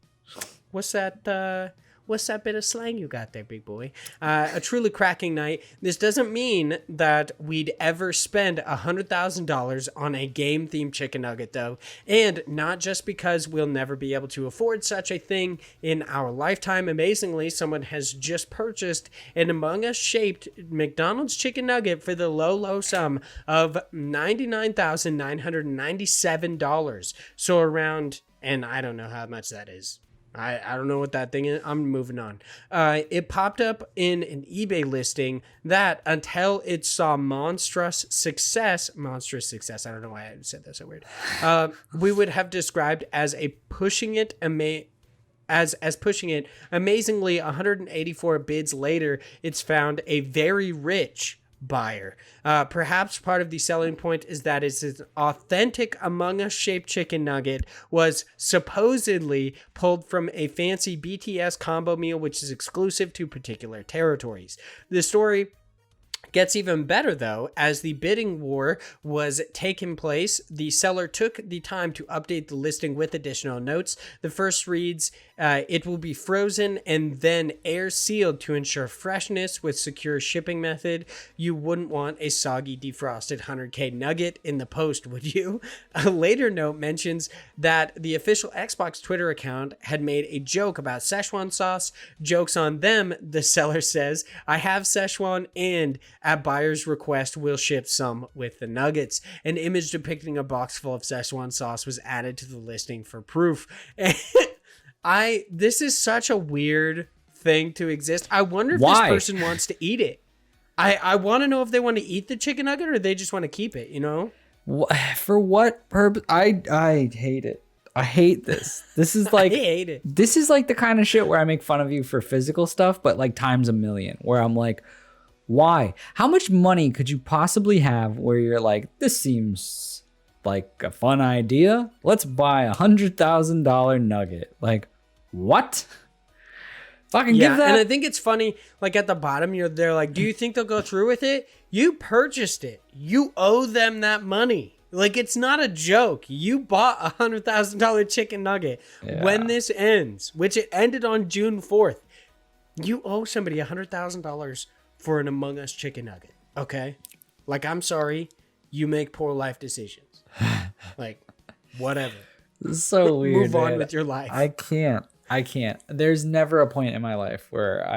What's that? What's that bit of slang you got there, big boy? A truly cracking night. This doesn't mean that we'd ever spend $100,000 on a game-themed chicken nugget, though. And not just because we'll never be able to afford such a thing in our lifetime. Amazingly, someone has just purchased an Among Us-shaped McDonald's chicken nugget for the low sum of $99,997. So around, and I don't know how much that is. I don't know what that thing is. I'm moving on. It popped up in an eBay listing that until it saw monstrous success, I don't know why I said that so weird. We would have described as pushing it amazingly 184 bids later, it's found a very rich buyer. Perhaps part of the selling point is that it's an authentic Among Us shaped chicken nugget was supposedly pulled from a fancy BTS combo meal, which is exclusive to particular territories. The story gets even better, though. As the bidding war was taking place, the seller took the time to update the listing with additional notes. The first reads, it will be frozen and then air sealed to ensure freshness with secure shipping method. You wouldn't want a soggy defrosted 100K nugget in the post, would you? A later note mentions that the official Xbox Twitter account had made a joke about Szechuan sauce. Joke's on them, the seller says. I have Szechuan, and at buyer's request, we'll ship some with the nuggets. An image depicting a box full of Szechuan sauce was added to the listing for proof. This is such a weird thing to exist. I wonder if this person wants to eat it. I want to know if they want to eat the chicken nugget or they just want to keep it, For what purpose? I hate it. I hate this. This is like I hate it. This is like the kind of shit where I make fun of you for physical stuff, but like times a million, where I'm like, why? How much money could you possibly have where you're like, this seems like a fun idea? Let's buy $100,000 nugget. Like, what? Fucking give that. And I think it's funny, like at the bottom, they're like, do you think they'll go through with it? You purchased it. You owe them that money. Like, it's not a joke. You bought a $100,000 chicken nugget. Yeah. When this ends, which it ended on June 4th, you owe somebody $100,000 for an Among Us chicken nugget. Okay? Like, I'm sorry. You make poor life decisions. Like, whatever. This is so weird. Move on with your life. I can't. There's never a point in my life where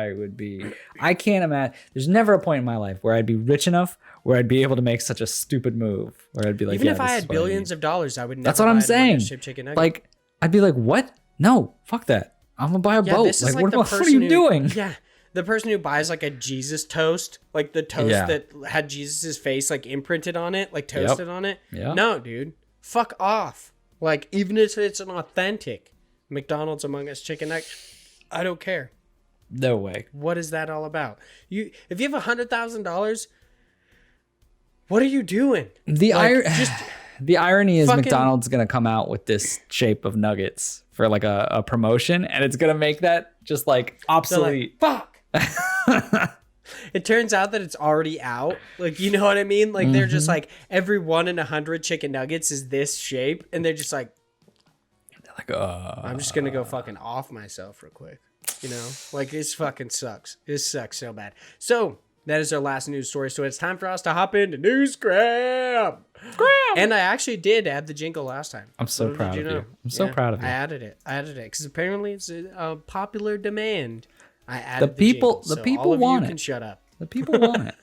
I can't imagine. There's never a point in my life where I'd be rich enough where I'd be able to make such a stupid move. Where I'd be like, even if I had billions of dollars, I would never. That's what I'm saying. Chicken nugget. Like, I'd be like, what? No, fuck that. I'm gonna buy a boat. This is like what are you doing? Yeah. The person who buys like a Jesus toast, like the toast that had Jesus's face like imprinted on it, like toasted on it. Yeah. No, dude. Fuck off. Like, even if it's an authentic McDonald's Among Us chicken nugget, I don't care. No way. What is that all about? If you have $100,000, what are you doing? The irony is McDonald's gonna come out with this shape of nuggets for like a promotion, and it's gonna make that just like obsolete. Like, fuck. It turns out that it's already out. Like, you know what I mean? Like, they're just like, every 1 in 100 chicken nuggets is this shape, and they're just like, I'm just gonna go fucking off myself real quick. Like, this fucking sucks. This sucks so bad. So That is our last news story. So it's time for us to hop into News Cram. And I actually did add the jingle last time. I'm so proud of you. I'm so proud of you. I added it because apparently it's a popular demand. I added the jingle, the people all of want you it. Can shut up. The people want it.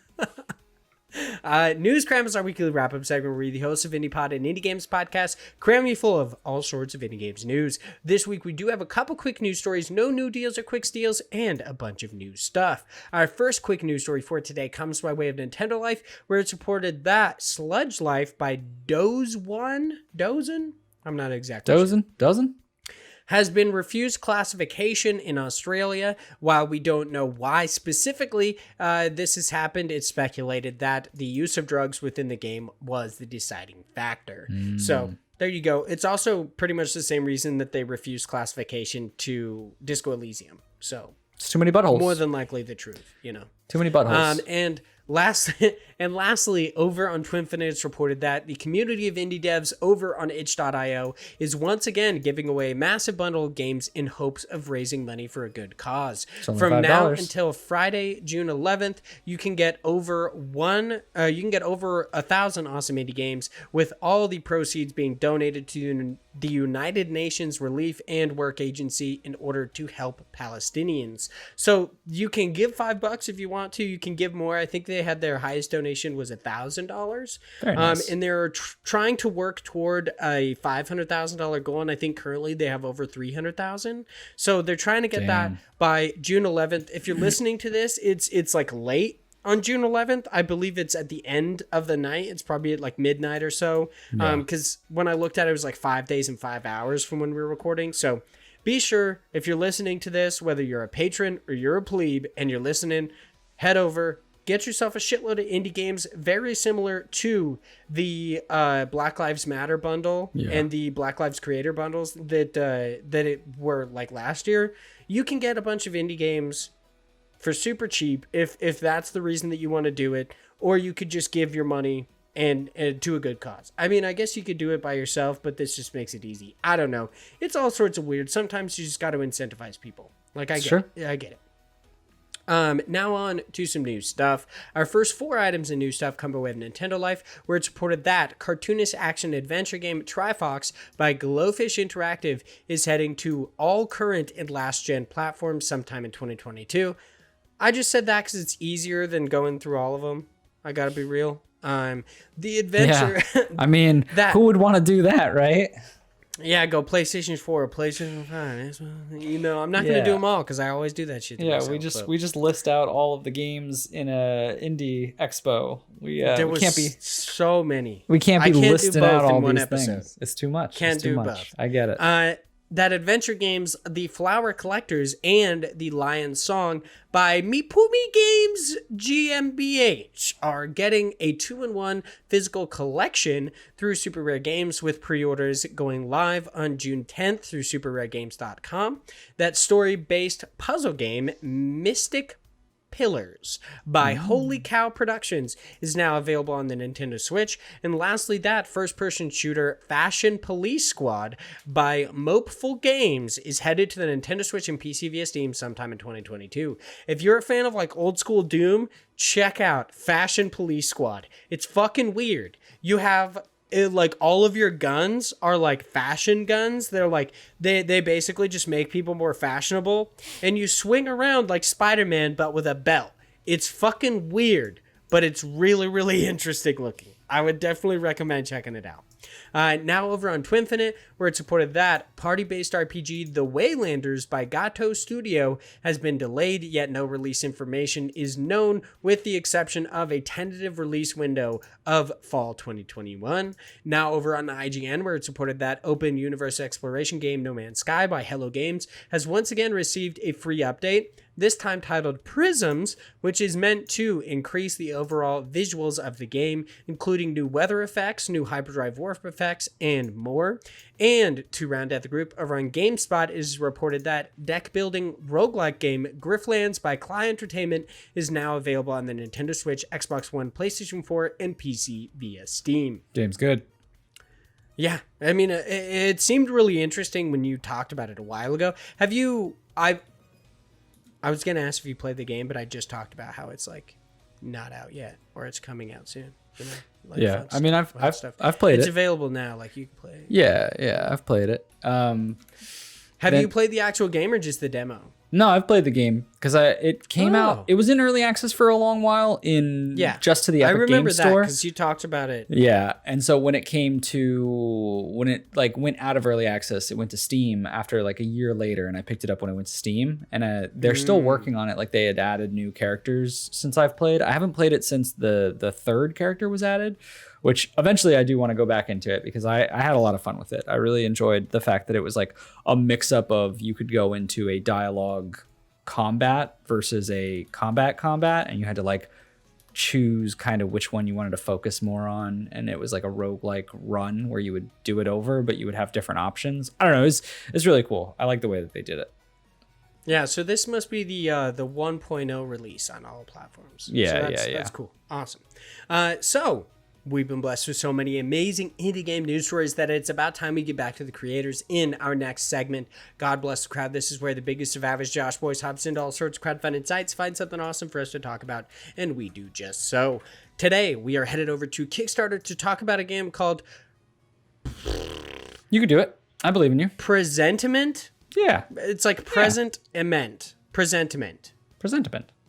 News Cram is our weekly wrap-up segment where we, the hosts of IndiePod and Indie Games podcast, cram you full of all sorts of indie games news. This week we do have a couple quick news stories, no new deals or quick steals, and a bunch of new stuff. Our first quick news story for today comes by way of Nintendo Life, where it's reported that Sludge Life by Dozen? I'm not exactly sure. Dozen? Has been refused classification in Australia. While we don't know why specifically this has happened, it's speculated that the use of drugs within the game was the deciding factor. So there you go. It's also pretty much the same reason that they refused classification to Disco Elysium. So it's too many buttholes. More than likely the truth, you know. Too many buttholes. Lastly, over on Twinfinite, it's reported that the community of indie devs over on itch.io is once again giving away a massive bundle of games in hopes of raising money for a good cause. From $5. Now until Friday, June 11th, you can get over 1,000 awesome indie games, with all the proceeds being donated to the United Nations Relief and Work Agency in order to help Palestinians. So you can give $5 if you want to. You can give more. I think they had their highest donation was $1,000. Very nice. And they're trying to work toward a $500,000 goal. And I think currently they have over 300,000. So they're trying to get that by June 11th. If you're listening to this, it's like late on June 11th. I believe it's at the end of the night. It's probably at like midnight or so. Because when I looked at it, it was like 5 days and 5 hours from when we were recording. So be sure, if you're listening to this, whether you're a patron or you're a plebe and you're listening, head over, get yourself a shitload of indie games very similar to the Black Lives Matter bundle and the Black Lives Creator bundles that it were like last year. You can get a bunch of indie games for super cheap if that's the reason that you want to do it, or you could just give your money and to a good cause. I mean, I guess you could do it by yourself, but this just makes it easy. I don't know. It's all sorts of weird. Sometimes you just got to incentivize people. Like I get it. I get it. Now on to some new stuff. Our first 4 items in new stuff come by way of Nintendo Life, where it's reported that cartoonist action adventure game Trifox by Glowfish Interactive is heading to all current and last gen platforms sometime in 2022. I just said that because it's easier than going through all of them. I gotta be real. The adventure. Yeah. I mean, who would want to do that, right? Yeah, go PlayStation 4, PlayStation 5. You know, I'm not going to do them all because I always do that shit to myself, we just list out all of the games in a Indie Expo. There was can't be so many. We can't be listing out all these things. It's too much. Can't it's too do much. both. I get it. That adventure games, The Flower Collectors and The Lion Song by Mipumi Games GmbH are getting a 2-in-1 physical collection through Super Rare Games, with pre-orders going live on June 10th through superraregames.com. That story-based puzzle game, Mystic Pillars by Holy Cow Productions, is now available on the Nintendo Switch. And lastly, that first-person shooter Fashion Police Squad by Mopeful Games is headed to the Nintendo Switch and PC via Steam sometime in 2022. If you're a fan of like old school Doom, check out Fashion Police Squad. It's fucking weird. You have like all of your guns are like fashion guns. They're like they basically just make people more fashionable, and you swing around like Spider-Man but with a belt. It's fucking weird, but it's really, really interesting looking. I would definitely recommend checking it out. Now over on Twinfinite, where it's reported that party-based RPG The Waylanders by Gato Studio has been delayed, yet no release information is known, with the exception of a tentative release window of fall 2021. Now over on IGN, where it's reported that open universe exploration game No Man's Sky by Hello Games has once again received a free update, this time titled Prisms, which is meant to increase the overall visuals of the game, including new weather effects, new hyperdrive warp effects, and more. And to round out the group, over on GameSpot, it is reported that deck-building roguelike game Grifflands by Cly Entertainment is now available on the Nintendo Switch, Xbox One, PlayStation 4, and PC via Steam. Game's good. Yeah, I mean, it seemed really interesting when you talked about it a while ago. Have you... I was going to ask if you played the game, but I just talked about how it's like not out yet, or it's coming out soon. You know, like Yeah, I mean, I've played it's it. It's available now. Like you can play it. Yeah, I've played it. Have you played the actual game or just the demo? No, I've played the game because it came out. It was in early access for a long while just to the Epic Game Store. I remember that because you talked about it. Yeah, and so when it like went out of early access, it went to Steam after like a year later, and I picked it up when it went to Steam. And they're still working on it. Like they had added new characters since I've played. I haven't played it since the third character was added, which eventually I do want to go back into it because I had a lot of fun with it. I really enjoyed the fact that it was like a mix up of you could go into a dialogue combat versus a combat, and you had to like choose kind of which one you wanted to focus more on. And it was like a roguelike run where you would do it over, but you would have different options. I don't know. It's really cool. I like the way that they did it. Yeah, so this must be the 1.0 release on all platforms. Yeah, so that's cool. Awesome. So we've been blessed with so many amazing indie game news stories that it's about time we get back to the creators in our next segment. God bless the crowd. This is where the biggest of average Josh boys hops into all sorts of crowdfunded sites, find something awesome for us to talk about, and we do just so. Today, we are headed over to Kickstarter to talk about a game called... You could do it. I believe in you. Presentiment? Yeah. It's like presentiment. Presentiment.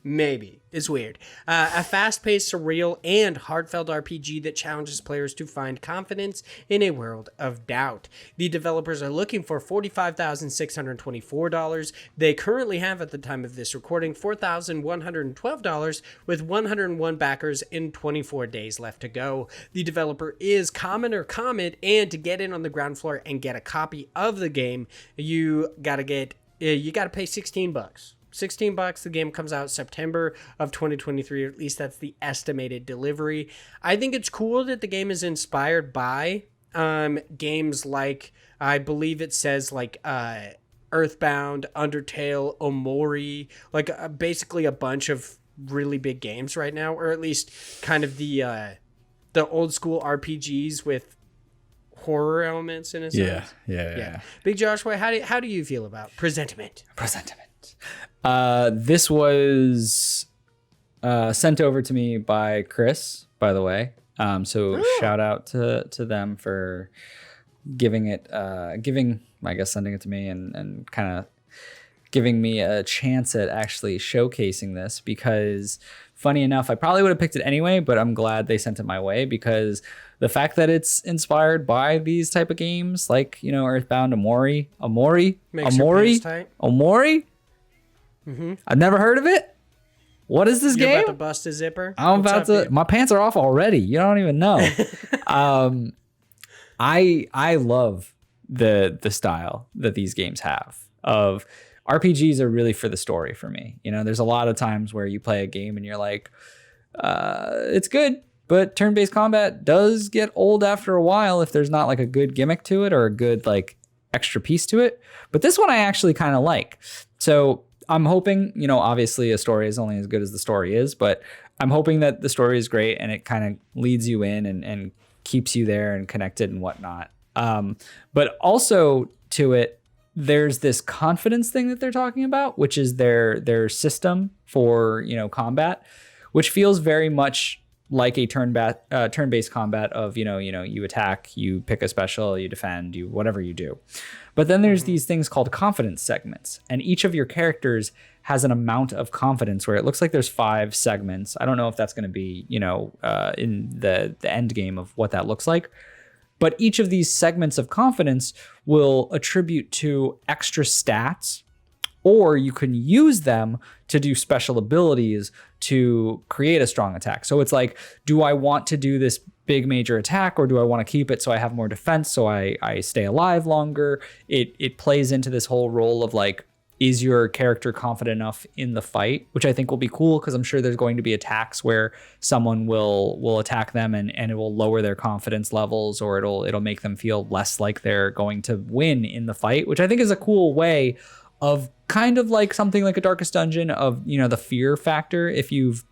Maybe. It's weird. A fast-paced, surreal, and heartfelt RPG that challenges players to find confidence in a world of doubt. The developers are looking for $45,624. They currently have, at the time of this recording, $4,112 with 101 backers and 24 days left to go. The developer is Comet, and to get in on the ground floor and get a copy of the game, you gotta pay $16. $16. The game comes out September of 2023, or at least that's the estimated delivery. I think it's cool that the game is inspired by games like, I believe it says like Earthbound, Undertale, Omori, like basically a bunch of really big games right now, or at least kind of the old school RPGs with horror elements in a sense. Yeah. Big Joshua, how do you feel about Presentiment? This was sent over to me by Chris, by the way. Shout out to them for sending it to me and kind of giving me a chance at actually showcasing this, because funny enough, I probably would have picked it anyway, but I'm glad they sent it my way, because the fact that it's inspired by these type of games, like, Earthbound, Omori. Mm-hmm. I've never heard of it. What is this game? You're about to bust a zipper? My pants are off already. You don't even know. I love the style that these games have. Of RPGs are really for the story for me. There's a lot of times where you play a game and you're like, it's good, but turn-based combat does get old after a while if there's not like a good gimmick to it or a good like extra piece to it. But this one I actually kind of like. So I'm hoping, obviously a story is only as good as the story is, but I'm hoping that the story is great and it kind of leads you in and keeps you there and connected and whatnot. But also to it, there's this confidence thing that they're talking about, which is their system for, combat, which feels very much like a turn-based combat of, you attack, you pick a special, you defend, you whatever you do. But then there's these things called confidence segments, and each of your characters has an amount of confidence where it looks like there's 5 segments. I don't know if that's going to be, in the end game of what that looks like. But each of these segments of confidence will attribute to extra stats, or you can use them to do special abilities to create a strong attack. So it's like, do I want to do this big major attack, or do I want to keep it so I have more defense, so I stay alive longer? It plays into this whole role of like, is your character confident enough in the fight, which I think will be cool, because I'm sure there's going to be attacks where someone will attack them and it will lower their confidence levels, or it'll make them feel less like they're going to win in the fight, which I think is a cool way of kind of like something like a Darkest Dungeon of, the fear factor. If you've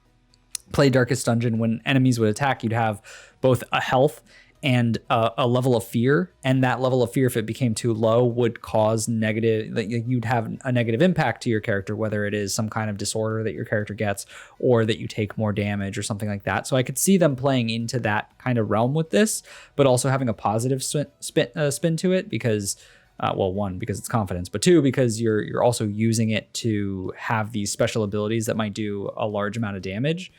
played Darkest Dungeon, when enemies would attack, you'd have both a health and a level of fear, and that level of fear, if it became too low, would cause negative, like you'd have a negative impact to your character, whether it is some kind of disorder that your character gets or that you take more damage or something like that. So I could see them playing into that kind of realm with this, but also having a positive spin to it because well, one, because it's confidence, but two, because you're also using it to have these special abilities that might do a large amount of damage.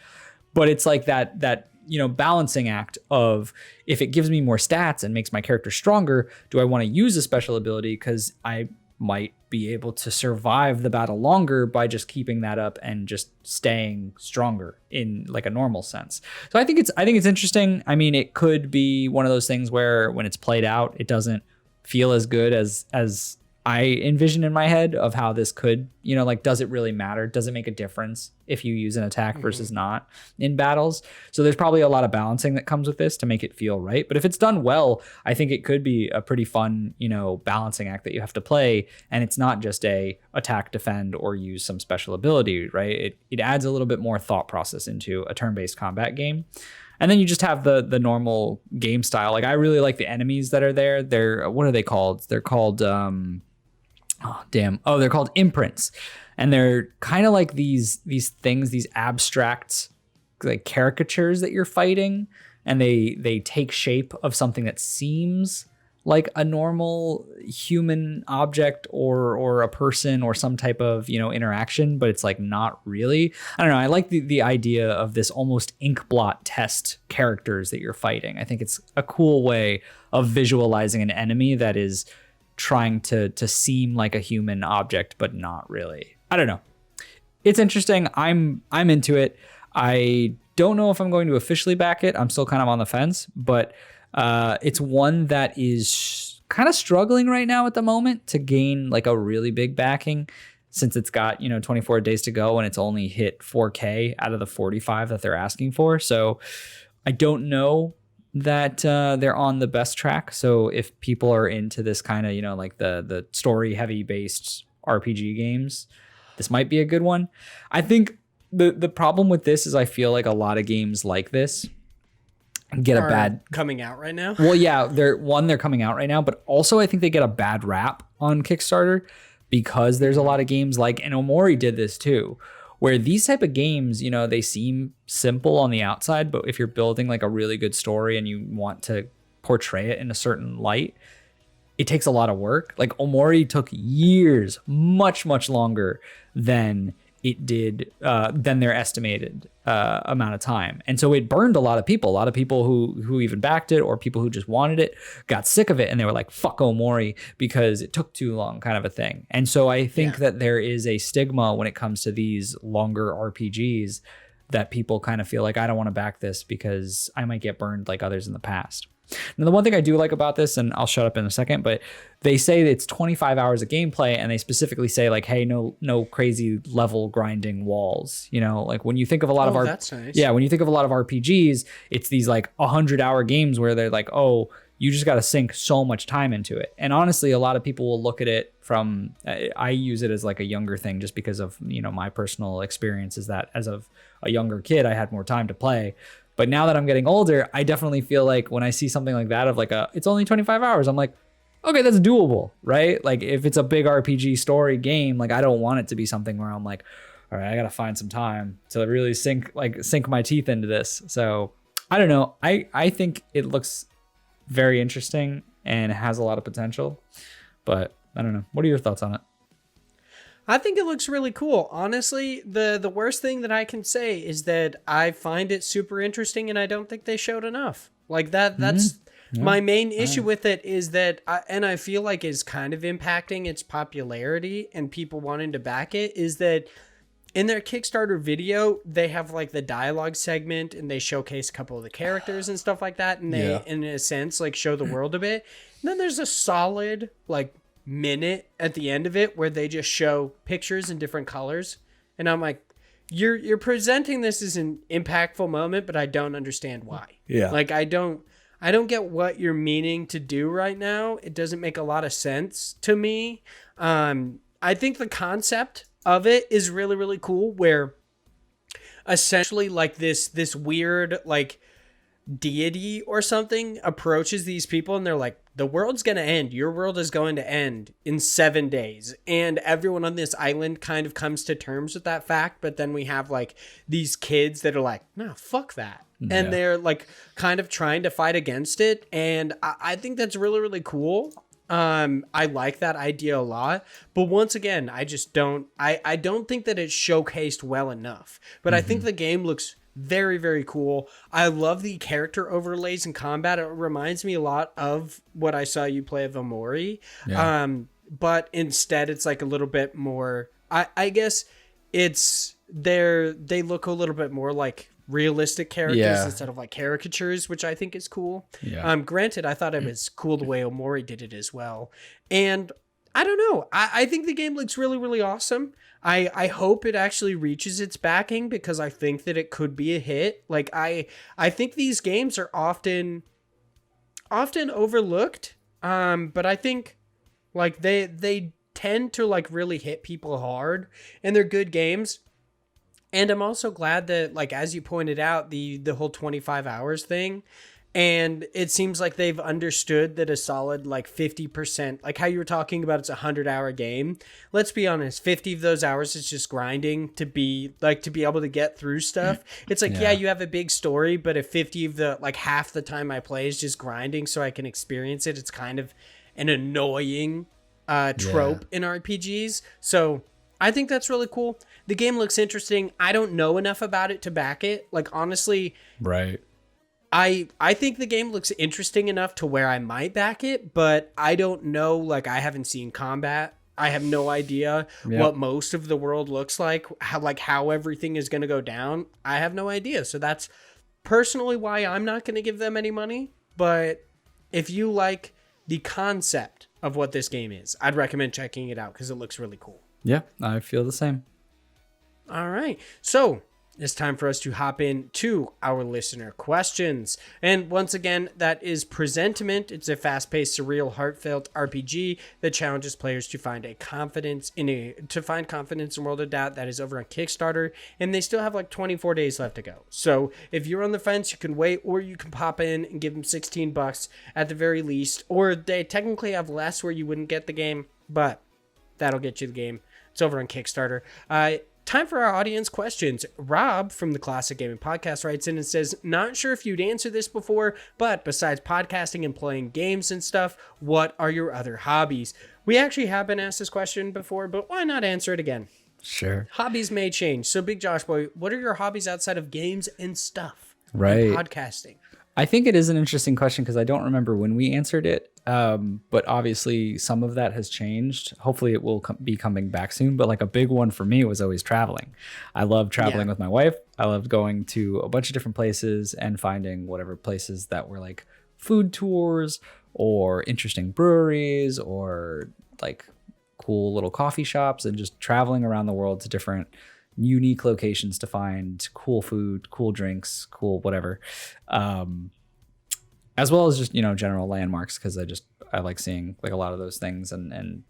But it's like that balancing act of, if it gives me more stats and makes my character stronger, do I want to use a special ability because I might be able to survive the battle longer by just keeping that up and just staying stronger in like a normal sense. So I think it's interesting. I mean, it could be one of those things where when it's played out, it doesn't feel as good as I envision in my head of how this could, like, does it really matter? Does it make a difference if you use an attack versus not in battles? So there's probably a lot of balancing that comes with this to make it feel right. But if it's done well, I think it could be a pretty fun, balancing act that you have to play. And it's not just a attack, defend, or use some special ability, right? It adds a little bit more thought process into a turn-based combat game. And then you just have the normal game style. Like, I really like the enemies that are there. What are they called? They're called they're called imprints. And they're kind of like these things, these abstract like caricatures that you're fighting, and they take shape of something that seems like a normal human object or a person or some type of, interaction, but it's like not really. I don't know. I like the idea of this almost ink blot test characters that you're fighting. I think it's a cool way of visualizing an enemy that is trying to seem like a human object, but not really. I don't know. It's interesting. I'm into it. I don't know if I'm going to officially back it. I'm still kind of on the fence, but it's one that is kind of struggling right now at the moment to gain like a really big backing, since it's got 24 days to go and it's only hit 4K out of the 45 that they're asking for. So I don't know that they're on the best track. So if people are into this kind of like the story heavy based RPG games, this might be a good one. I think the problem with this is I feel like a lot of games like this get a bad coming out right now. Well, yeah, they're coming out right now, but also I think they get a bad rap on Kickstarter because there's a lot of games like, and Omori did this too, where these type of games, they seem simple on the outside, but if you're building like a really good story and you want to portray it in a certain light, it takes a lot of work. Like Omori took years, much, much longer than it did than their estimated amount of time. And so it burned a lot of people. A lot of people who even backed it, or people who just wanted it, got sick of it, and they were like, fuck Omori, because it took too long, kind of a thing. And so I think that there is a stigma when it comes to these longer RPGs that people kind of feel like, I don't want to back this because I might get burned like others in the past. Now, the one thing I do like about this, and I'll shut up in a second, but they say that it's 25 hours of gameplay, and they specifically say like, hey, no crazy level grinding walls. Like when you think of a lot of that's nice. Yeah, when you think of a lot of RPGs, it's these like 100-hour games where they're like, oh, you just got to sink so much time into it. And honestly, a lot of people will look at it from, I use it as like a younger thing just because of, my personal experience is that as of a younger kid, I had more time to play. But now that I'm getting older, I definitely feel like when I see something like that of like it's only 25 hours, I'm like, okay, that's doable, right? Like if it's a big RPG story game, like I don't want it to be something where I'm like, all right, I got to find some time to really sink my teeth into this. So I don't know. I think it looks very interesting and has a lot of potential, but I don't know. What are your thoughts on it? I think it looks really cool. Honestly, the worst thing that I can say is that I find it super interesting, and I don't think they showed enough. Like that's my main issue with it, is that I feel like is kind of impacting its popularity and people wanting to back it, is that in their Kickstarter video, they have like the dialogue segment and they showcase a couple of the characters and stuff like that. And they, in a sense, like show the world a bit. And then there's a solid like minute at the end of it where they just show pictures in different colors. And I'm like, you're presenting this as an impactful moment, but I don't understand why. Yeah. Like I don't get what you're meaning to do right now. It doesn't make a lot of sense to me. I think the concept of it is really, really cool, where essentially like this weird, like deity or something approaches these people and they're like, the world's going to end. Your world is going to end in 7 days. And everyone on this island kind of comes to terms with that fact. But then we have like these kids that are like, no, fuck that. Yeah. And they're like kind of trying to fight against it. And I think that's really, really cool. I like that idea a lot, but once again, I just don't, I don't think that it's showcased well enough, but I think the game looks very, very cool. I love the character overlays in combat. It reminds me a lot of what I saw you play of Omori. Yeah. But instead it's like a little bit more, I guess it's they look a little bit more like realistic characters instead of like caricatures, which I think is cool. Granted, I thought it was cool the way Omori did it as well. And I don't know. I think the game looks really, really awesome. I hope it actually reaches its backing because I think that it could be a hit. Like I think these games are often overlooked. But I think like they tend to like really hit people hard and they're good games. And I'm also glad that, like, as you pointed out, the whole 25 hours thing, and it seems like they've understood that a solid, like, 50%, like how you were talking about, it's a 100-hour game. Let's be honest, 50 of those hours is just grinding to be able to get through stuff. It's like, yeah, you have a big story, but if 50 of the, like, half the time I play is just grinding so I can experience it, it's kind of an annoying trope in RPGs. So I think that's really cool. The game looks interesting. I don't know enough about it to back it. Like, honestly, right. I think the game looks interesting enough to where I might back it, but I don't know. Like, I haven't seen combat. I have no idea what most of the world looks like, how everything is going to go down. I have no idea. So that's personally why I'm not going to give them any money. But if you like the concept of what this game is, I'd recommend checking it out because it looks really cool. Yeah, I feel the same. All right. So it's time for us to hop into our listener questions. And once again, that is Presentiment. It's a fast-paced, surreal, heartfelt RPG that challenges players to find confidence in World of Doubt. That is over on Kickstarter, and they still have like 24 days left to go. So if you're on the fence, you can wait, or you can pop in and give them $16 at the very least. Or they technically have less where you wouldn't get the game, but that'll get you the game. It's over on Kickstarter. Time for our audience questions. Rob from the Classic Gaming Podcast writes in and says, not sure if you'd answer this before, but besides podcasting and playing games and stuff, what are your other hobbies? We actually have been asked this question before, but why not answer it again? Sure. Hobbies may change. So Big Josh Boy, what are your hobbies outside of games and stuff? Right. And podcasting? I think it is an interesting question because I don't remember when we answered it. But obviously some of that has changed. Hopefully it will be coming back soon. But like a big one for me was always traveling. I love traveling with my wife. I loved going to a bunch of different places and finding whatever places that were like food tours or interesting breweries or like cool little coffee shops and just traveling around the world to different unique locations to find cool food, cool drinks, cool whatever. As well as just, general landmarks, because I like seeing like a lot of those things and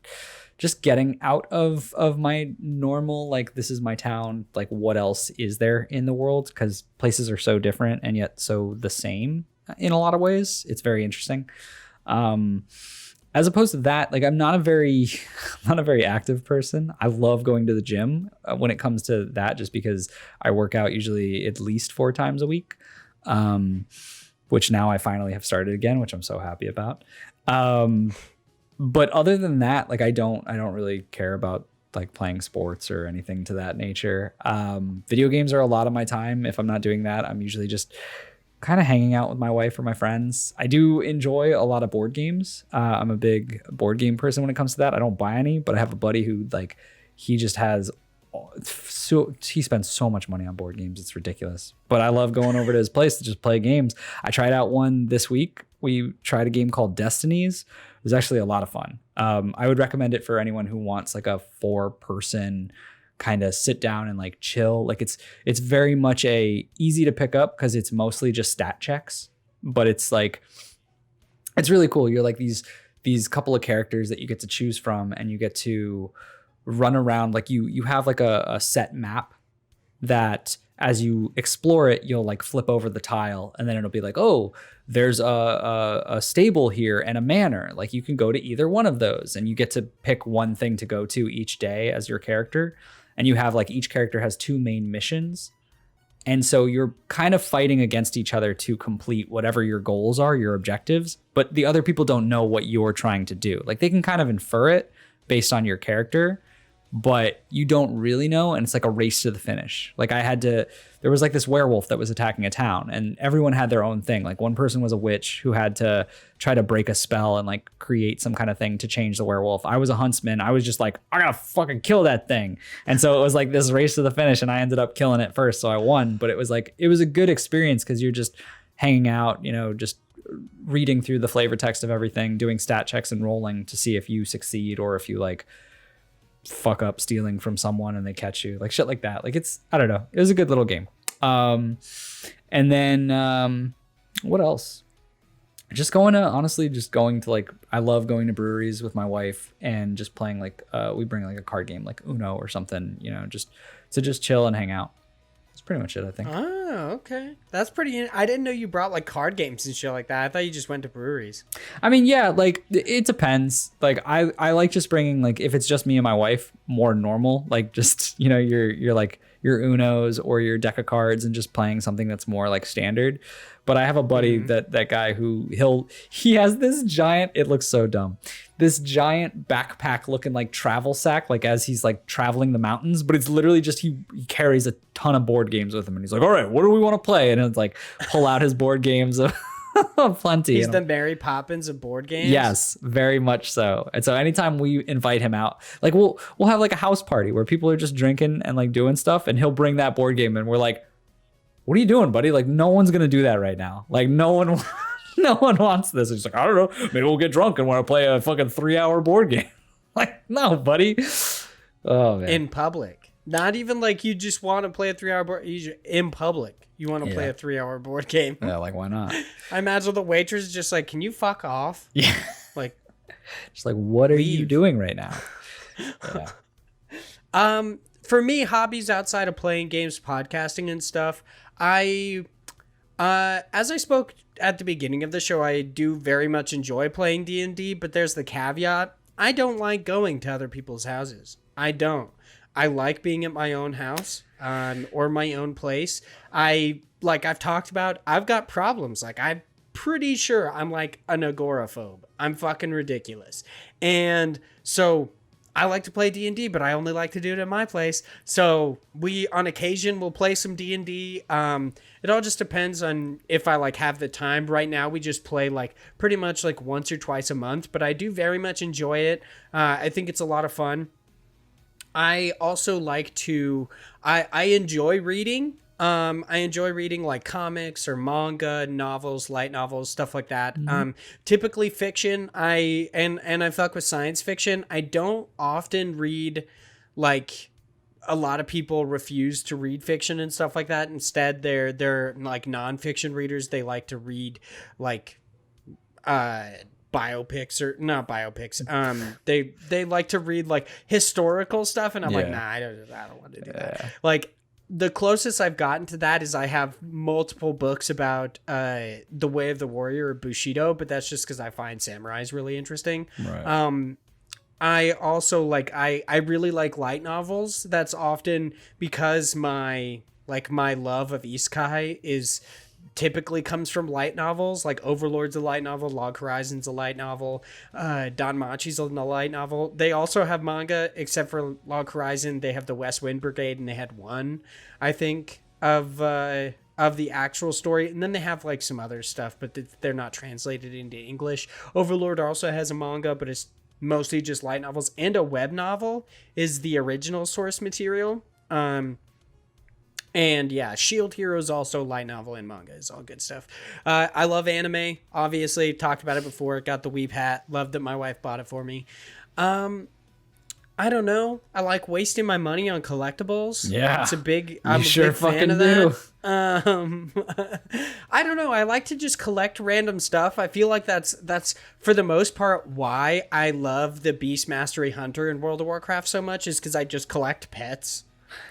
just getting out of my normal, like, this is my town, like what else is there in the world? Because places are so different and yet so the same in a lot of ways. It's very interesting. As opposed to that, like I'm not a very active person. I love going to the gym when it comes to that, just because I work out usually at least 4 times a week, which now I finally have started again, which I'm so happy about. But other than that, like I don't really care about like playing sports or anything to that nature. Video games are a lot of my time. If I'm not doing that, I'm usually just kind of hanging out with my wife or my friends. I do enjoy a lot of board games. I'm a big board game person when it comes to that. I don't buy any, but I have a buddy who like, he just has, he spends so much money on board games. It's ridiculous, but I love going over to his place to just play games. I tried out one this week. We tried a game called Destinies. It was actually a lot of fun. I would recommend it for anyone who wants like a 4-person kind of sit down and like chill. Like it's very much easy to pick up because it's mostly just stat checks, but it's really cool. You're like these couple of characters that you get to choose from, and you get to run around. Like you have like a set map that as you explore it, you'll like flip over the tile and then it'll be like, oh, there's a stable here and a manor. Like you can go to either one of those and you get to pick one thing to go to each day as your character. And you have like each character has 2 main missions. And so you're kind of fighting against each other to complete whatever your goals are, your objectives, but the other people don't know what you're trying to do. Like they can kind of infer it based on your character, but you don't really know. And it's like a race to the finish. Like there was like this werewolf that was attacking a town and everyone had their own thing. Like one person was a witch who had to try to break a spell and like create some kind of thing to change the werewolf. I was a huntsman. I was just like, I gotta fucking kill that thing. And so it was like this race to the finish and I ended up killing it first. So I won, but it was a good experience because you're just hanging out, just reading through the flavor text of everything, doing stat checks and rolling to see if you succeed or if you like fuck up stealing from someone and they catch you, like shit like that. Like I don't know. It was a good little game. And then what else? Just going to like, I love going to breweries with my wife and just playing like, we bring like a card game like Uno or something, just to just chill and hang out. That's pretty much it, I think. Oh, okay. That's pretty. I didn't know you brought like card games and shit like that. I thought you just went to breweries. I mean, yeah, like it depends. Like I like just bringing like, if it's just me and my wife, more normal, like just, you're like your Unos or your deck of cards and just playing something that's more like standard. But I have a buddy, that guy who he has this giant, it looks so dumb, this giant backpack looking like travel sack, like as he's like traveling the mountains, but it's literally just, he carries a ton of board games with him. And he's like, all right, what do we want to play? And it's like, pull out his board games of plenty. He's the Mary Poppins of board games. Yes, very much so. And so anytime we invite him out, like we'll have like a house party where people are just drinking and like doing stuff, and he'll bring that board game and we're like, what are you doing, buddy? Like no one's gonna do that right now. Like no one wants this. It's like, I don't know, maybe we'll get drunk and want to play a fucking 3-hour board game. Like, no, buddy. Oh man. In public. Not even like you just want to play a 3-hour board. In public, you want to play a 3-hour board game. Yeah, like why not? I imagine the waitress is just like, can you fuck off? Yeah. Like, just like, what are you doing right now? Yeah. For me, hobbies outside of playing games, podcasting and stuff, as I spoke at the beginning of the show, I do very much enjoy playing D&D, but there's the caveat. I don't like going to other people's houses. I don't. I like being at my own house, or my own place. I've talked about, I've got problems. Like, I'm pretty sure I'm like an agoraphobe. I'm fucking ridiculous. And so I like to play D&D, but I only like to do it at my place. So we, on occasion, will play some D&D. It all just depends on if I like have the time. Right now, we just play like pretty much like once or twice a month, but I do very much enjoy it. I think it's a lot of fun. I also like to, I enjoy reading. I enjoy reading like comics or manga, novels, light novels, stuff like that. Typically fiction. I fuck with science fiction. I don't often read, like, a lot of people refuse to read fiction and stuff like that. Instead, they're like nonfiction readers. They like to read like biopics, or not biopics. They like to read like historical stuff, and I'm like, nah, I don't want to do that. Like, the closest I've gotten to that is I have multiple books about the Way of the Warrior, or Bushido, but that's just because I find samurais really interesting. Right. I also like, I really like light novels. That's often because my love of isekai is typically comes from light novels. Like Overlord's a light novel, Log Horizon's a light novel, Danmachi's a light novel. They also have manga, except for Log Horizon. They have the West Wind Brigade, and they had one, I think, of the actual story, and then they have like some other stuff, but they're not translated into English. Overlord also has a manga, but it's mostly just light novels, and a web novel is the original source material. And yeah, Shield Hero is also light novel and manga. Is all good stuff. I love anime. Obviously, talked about it before. Got the Weeb hat. Loved that my wife bought it for me. I don't know. I like wasting my money on collectibles. Yeah, it's a big. I'm a big fan of that. I don't know. I like to just collect random stuff. I feel like that's for the most part why I love the Beast Mastery Hunter in World of Warcraft so much, is because I just collect pets.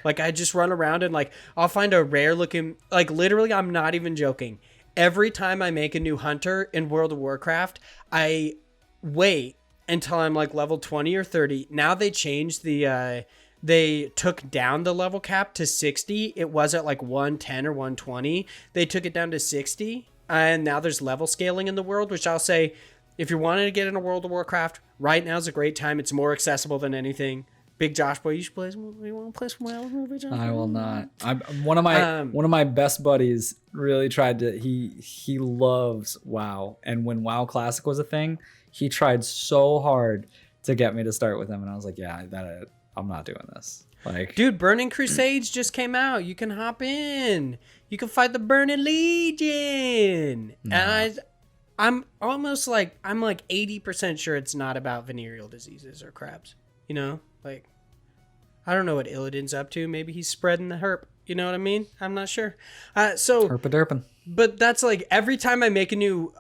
Like I just run around and like I'll find a rare looking, like literally I'm not even joking. Every time I make a new hunter in World of Warcraft, I wait until I'm like level 20 or 30. Now they changed they took down the level cap to 60. It was at like 110 or 120. They took it down to 60. And now there's level scaling in the world, which I'll say, if you're wanting to get into World of Warcraft, right now is a great time. It's more accessible than anything. Big Josh boy, you should play. You want to play some WoW? Big Josh? I will not. One of my best buddies really tried to. He loves WoW, and when WoW Classic was a thing, he tried so hard to get me to start with him, and I was like, yeah, I'm not doing this. Like, dude, Burning Crusades just came out. You can hop in. You can fight the Burning Legion. No. And I'm almost like, I'm like 80% sure it's not about venereal diseases or crabs. You know, like, I don't know what Illidan's up to. Maybe he's spreading the herp. You know what I mean? I'm not sure. So herpaderpin. But that's like every time I make a new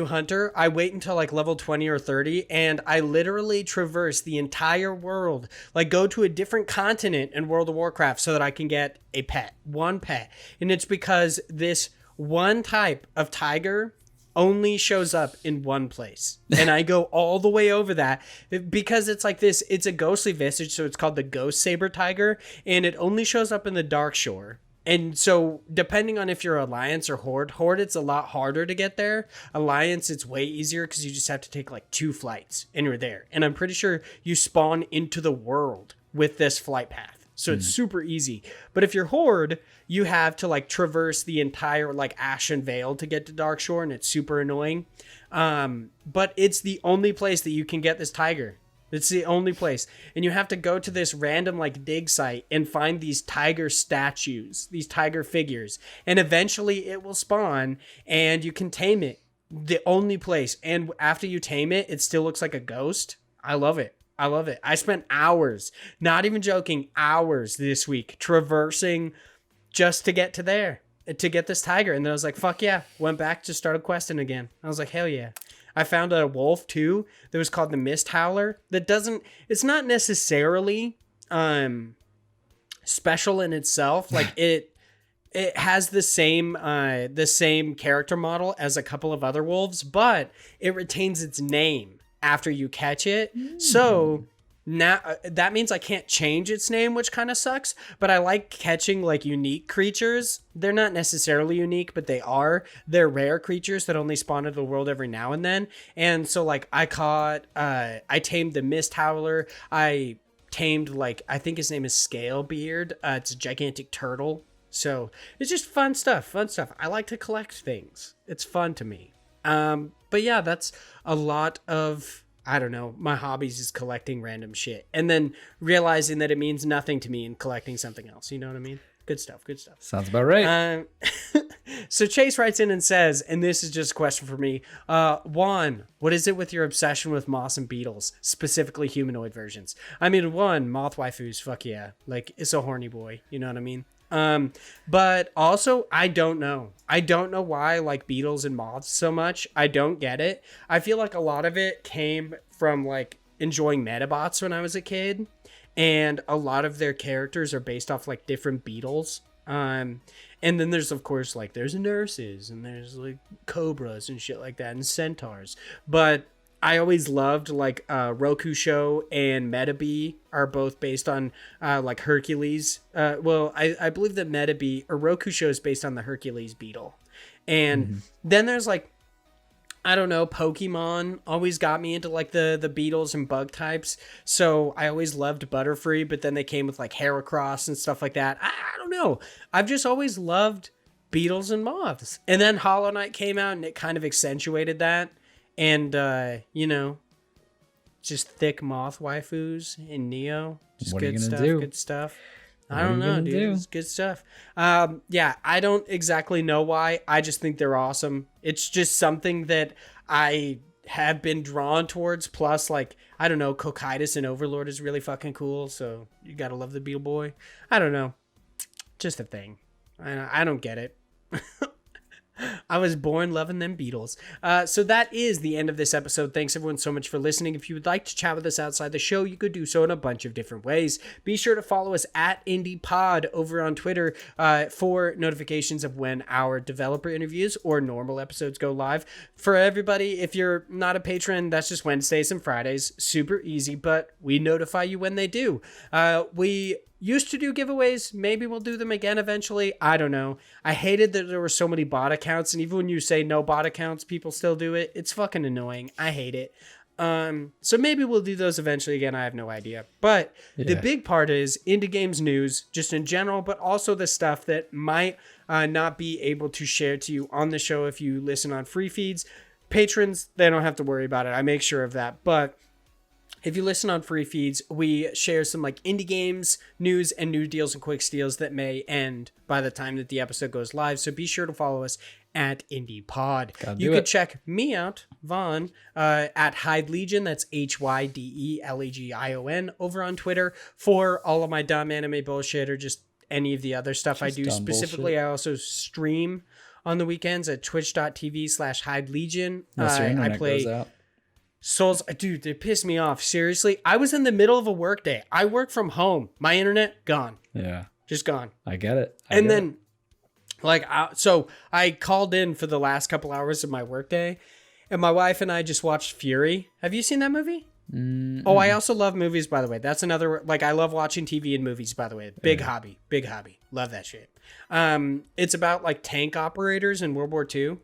hunter, I wait until like level 20 or 30 and I literally traverse the entire world, like go to a different continent in World of Warcraft so that I can get a pet, one pet. And it's because this one type of tiger only shows up in one place. And I go all the way over that because it's like this, it's a ghostly visage. So it's called the Ghost Saber Tiger and it only shows up in the Dark Shore. And so depending on if you're Alliance or Horde, it's a lot harder to get there. Alliance, it's way easier because you just have to take like 2 flights and you're there. And I'm pretty sure you spawn into the world with this flight path. So it's super easy. But if you're Horde, you have to like traverse the entire like Ashen Vale to get to Darkshore, and it's super annoying. But it's the only place that you can get this tiger. It's the only place. And you have to go to this random like dig site and find these tiger statues, these tiger figures. And eventually it will spawn and you can tame it. The only place. And after you tame it, it still looks like a ghost. I love it. I love it. I spent hours, not even joking, hours this week traversing just to get to there, to get this tiger. And then I was like, fuck yeah. Went back, just started questing again. I was like, hell yeah. I found a wolf too that was called the Mist Howler that doesn't, it's not necessarily special in itself. Like it has the same character model as a couple of other wolves, but it retains its name after you catch it. So now that means I can't change its name, which kind of sucks, but I like catching like unique creatures. They're not necessarily unique, but they are. They're rare creatures that only spawn into the world every now and then. And so like I tamed the Mist Howler. I tamed like, I think his name is Scalebeard. It's a gigantic turtle. So it's just fun stuff. I like to collect things. It's fun to me. But yeah, that's a lot of, I don't know, my hobbies is collecting random shit and then realizing that it means nothing to me and collecting something else. You know what I mean? Good stuff. Sounds about right. So Chase writes in and says, and this is just a question for me, Vaughn, what is it with your obsession with moss and beetles, specifically humanoid versions? I mean, one, moth waifus, fuck yeah. Like, it's a horny boy. You know what I mean? But also I don't know why I like beetles and moths so much. I don't get it. I feel like a lot of it came from like enjoying Metabots when I was a kid, and a lot of their characters are based off like different beetles. And then there's of course like there's nurses and there's like cobras and shit like that and centaurs, but I always loved like Rokusho and Metabee are both based on like Hercules. I believe that Metabee or Rokusho is based on the Hercules beetle. And then there's like, I don't know, Pokemon always got me into like the beetles and bug types. So I always loved Butterfree, but then they came with like Heracross and stuff like that. I don't know. I've just always loved beetles and moths. And then Hollow Knight came out and it kind of accentuated that. And, you know, just thick moth waifus in Neo. Just good stuff. I don't know, dude. It's good stuff. Yeah, I don't exactly know why. I just think they're awesome. It's just something that I have been drawn towards. Plus, like, I don't know, Cocytus and Overlord is really fucking cool. So you gotta love the Beetle Boy. I don't know. Just a thing. I don't get it. I was born loving them Beatles. So that is the end of this episode. Thanks everyone so much for listening. If you would like to chat with us outside the show, you could do so in a bunch of different ways. Be sure to follow us at IndiePod over on Twitter for notifications of when our developer interviews or normal episodes go live. For everybody, if you're not a patron, that's just Wednesdays and Fridays. Super easy, but we notify you when they do. We used to do giveaways. Maybe we'll do them again eventually. I don't know. I hated that there were so many bot accounts, and even when you say no bot accounts, people still do it. It's fucking annoying. I hate it. So maybe we'll do those eventually again. I have no idea. But the big part is indie games news, just in general, but also the stuff that might not be able to share to you on the show if you listen on free feeds. Patrons, they don't have to worry about it. I make sure of that. But if you listen on free feeds, we share some like indie games news and new deals and quick steals that may end by the time that the episode goes live. So be sure to follow us at IndiePod. You can check me out, Vaughn, at Hyde Legion. That's HYDELEGION over on Twitter for all of my dumb anime bullshit or just any of the other stuff I do. Specifically, bullshit. I also stream on the weekends at twitch.tv/Hyde Legion. I play Souls. Dude, they pissed me off. Seriously, I was in the middle of a work day. I work from home. My internet gone. Yeah, just gone. I get it. So I called in for the last couple hours of my workday, and my wife and I just watched Fury. Have you seen that movie? Mm-hmm. Oh, I also love movies, by the way. That's another, like, I love watching TV and movies, by the way. Big hobby. Love that shit. It's about like tank operators in World War II.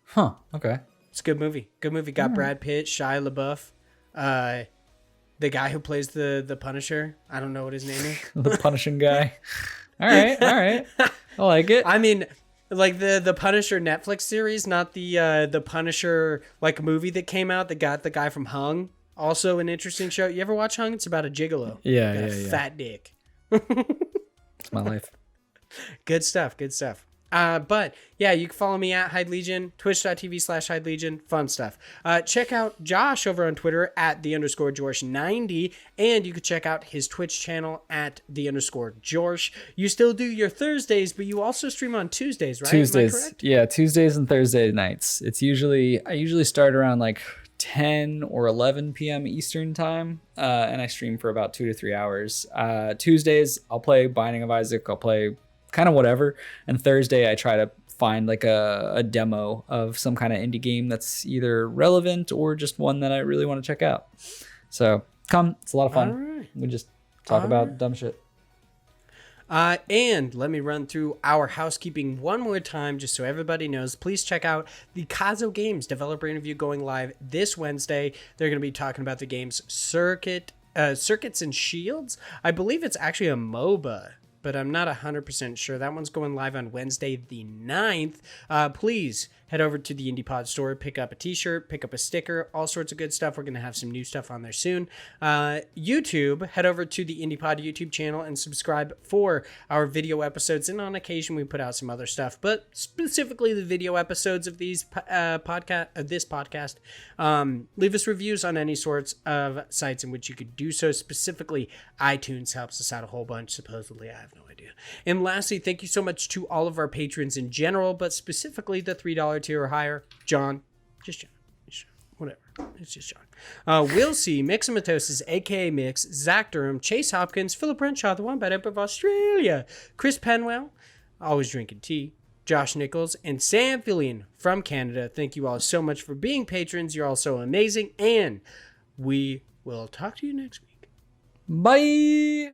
Huh. Okay. It's a good movie. Got Brad Pitt, Shia LaBeouf, the guy who plays the Punisher. I don't know what his name is. The punishing guy. All right. I like it. I mean, like the Punisher Netflix series, not the Punisher like movie that came out that got the guy from Hung. Also an interesting show. You ever watch Hung? It's about a gigolo. Yeah. Fat dick. It's my life. Good stuff. But yeah, you can follow me at Hyde Legion, twitch.tv/Hyde Legion, fun stuff. Check out Josh over on Twitter at @the_Jorsh90, and you can check out his Twitch channel at @the_Jorsh. You still do your Thursdays, but you also stream on Tuesdays, right? Tuesdays. Am I correct? Yeah, Tuesdays and Thursday nights. I usually start around like 10 or 11 p.m. Eastern time, and I stream for about 2 to 3 hours. Tuesdays, I'll play Binding of Isaac. I'll play kind of whatever. And Thursday, I try to find like a demo of some kind of indie game that's either relevant or just one that I really want to check out. So come, it's a lot of fun. All right. We just talk about dumb shit. And let me run through our housekeeping one more time, just so everybody knows. Please check out the Kazo Games developer interview going live this Wednesday. They're going to be talking about the game's Circuits and Shields. I believe it's actually a MOBA, but I'm not 100% sure. That one's going live on Wednesday the 9th. Please head over to the IndiePod store, pick up a t-shirt, pick up a sticker, all sorts of good stuff. We're going to have some new stuff on there soon. YouTube, head over to the IndiePod YouTube channel and subscribe for our video episodes. And on occasion, we put out some other stuff, but specifically the video episodes of these this podcast. Leave us reviews on any sorts of sites in which you could do so. Specifically, iTunes helps us out a whole bunch, supposedly. I have no idea. And lastly, thank you so much to all of our patrons in general, but specifically the $3 tier or higher. John, whatever. It's just John. Will C, Mixomatosis, aka Mix, Zach Durham, Chase Hopkins, Philip Renshaw, the Wombat Up of Australia, Chris Penwell, always drinking tea, Josh Nichols, and Sam Fillion from Canada. Thank you all so much for being patrons. You're all so amazing, and we will talk to you next week. Bye.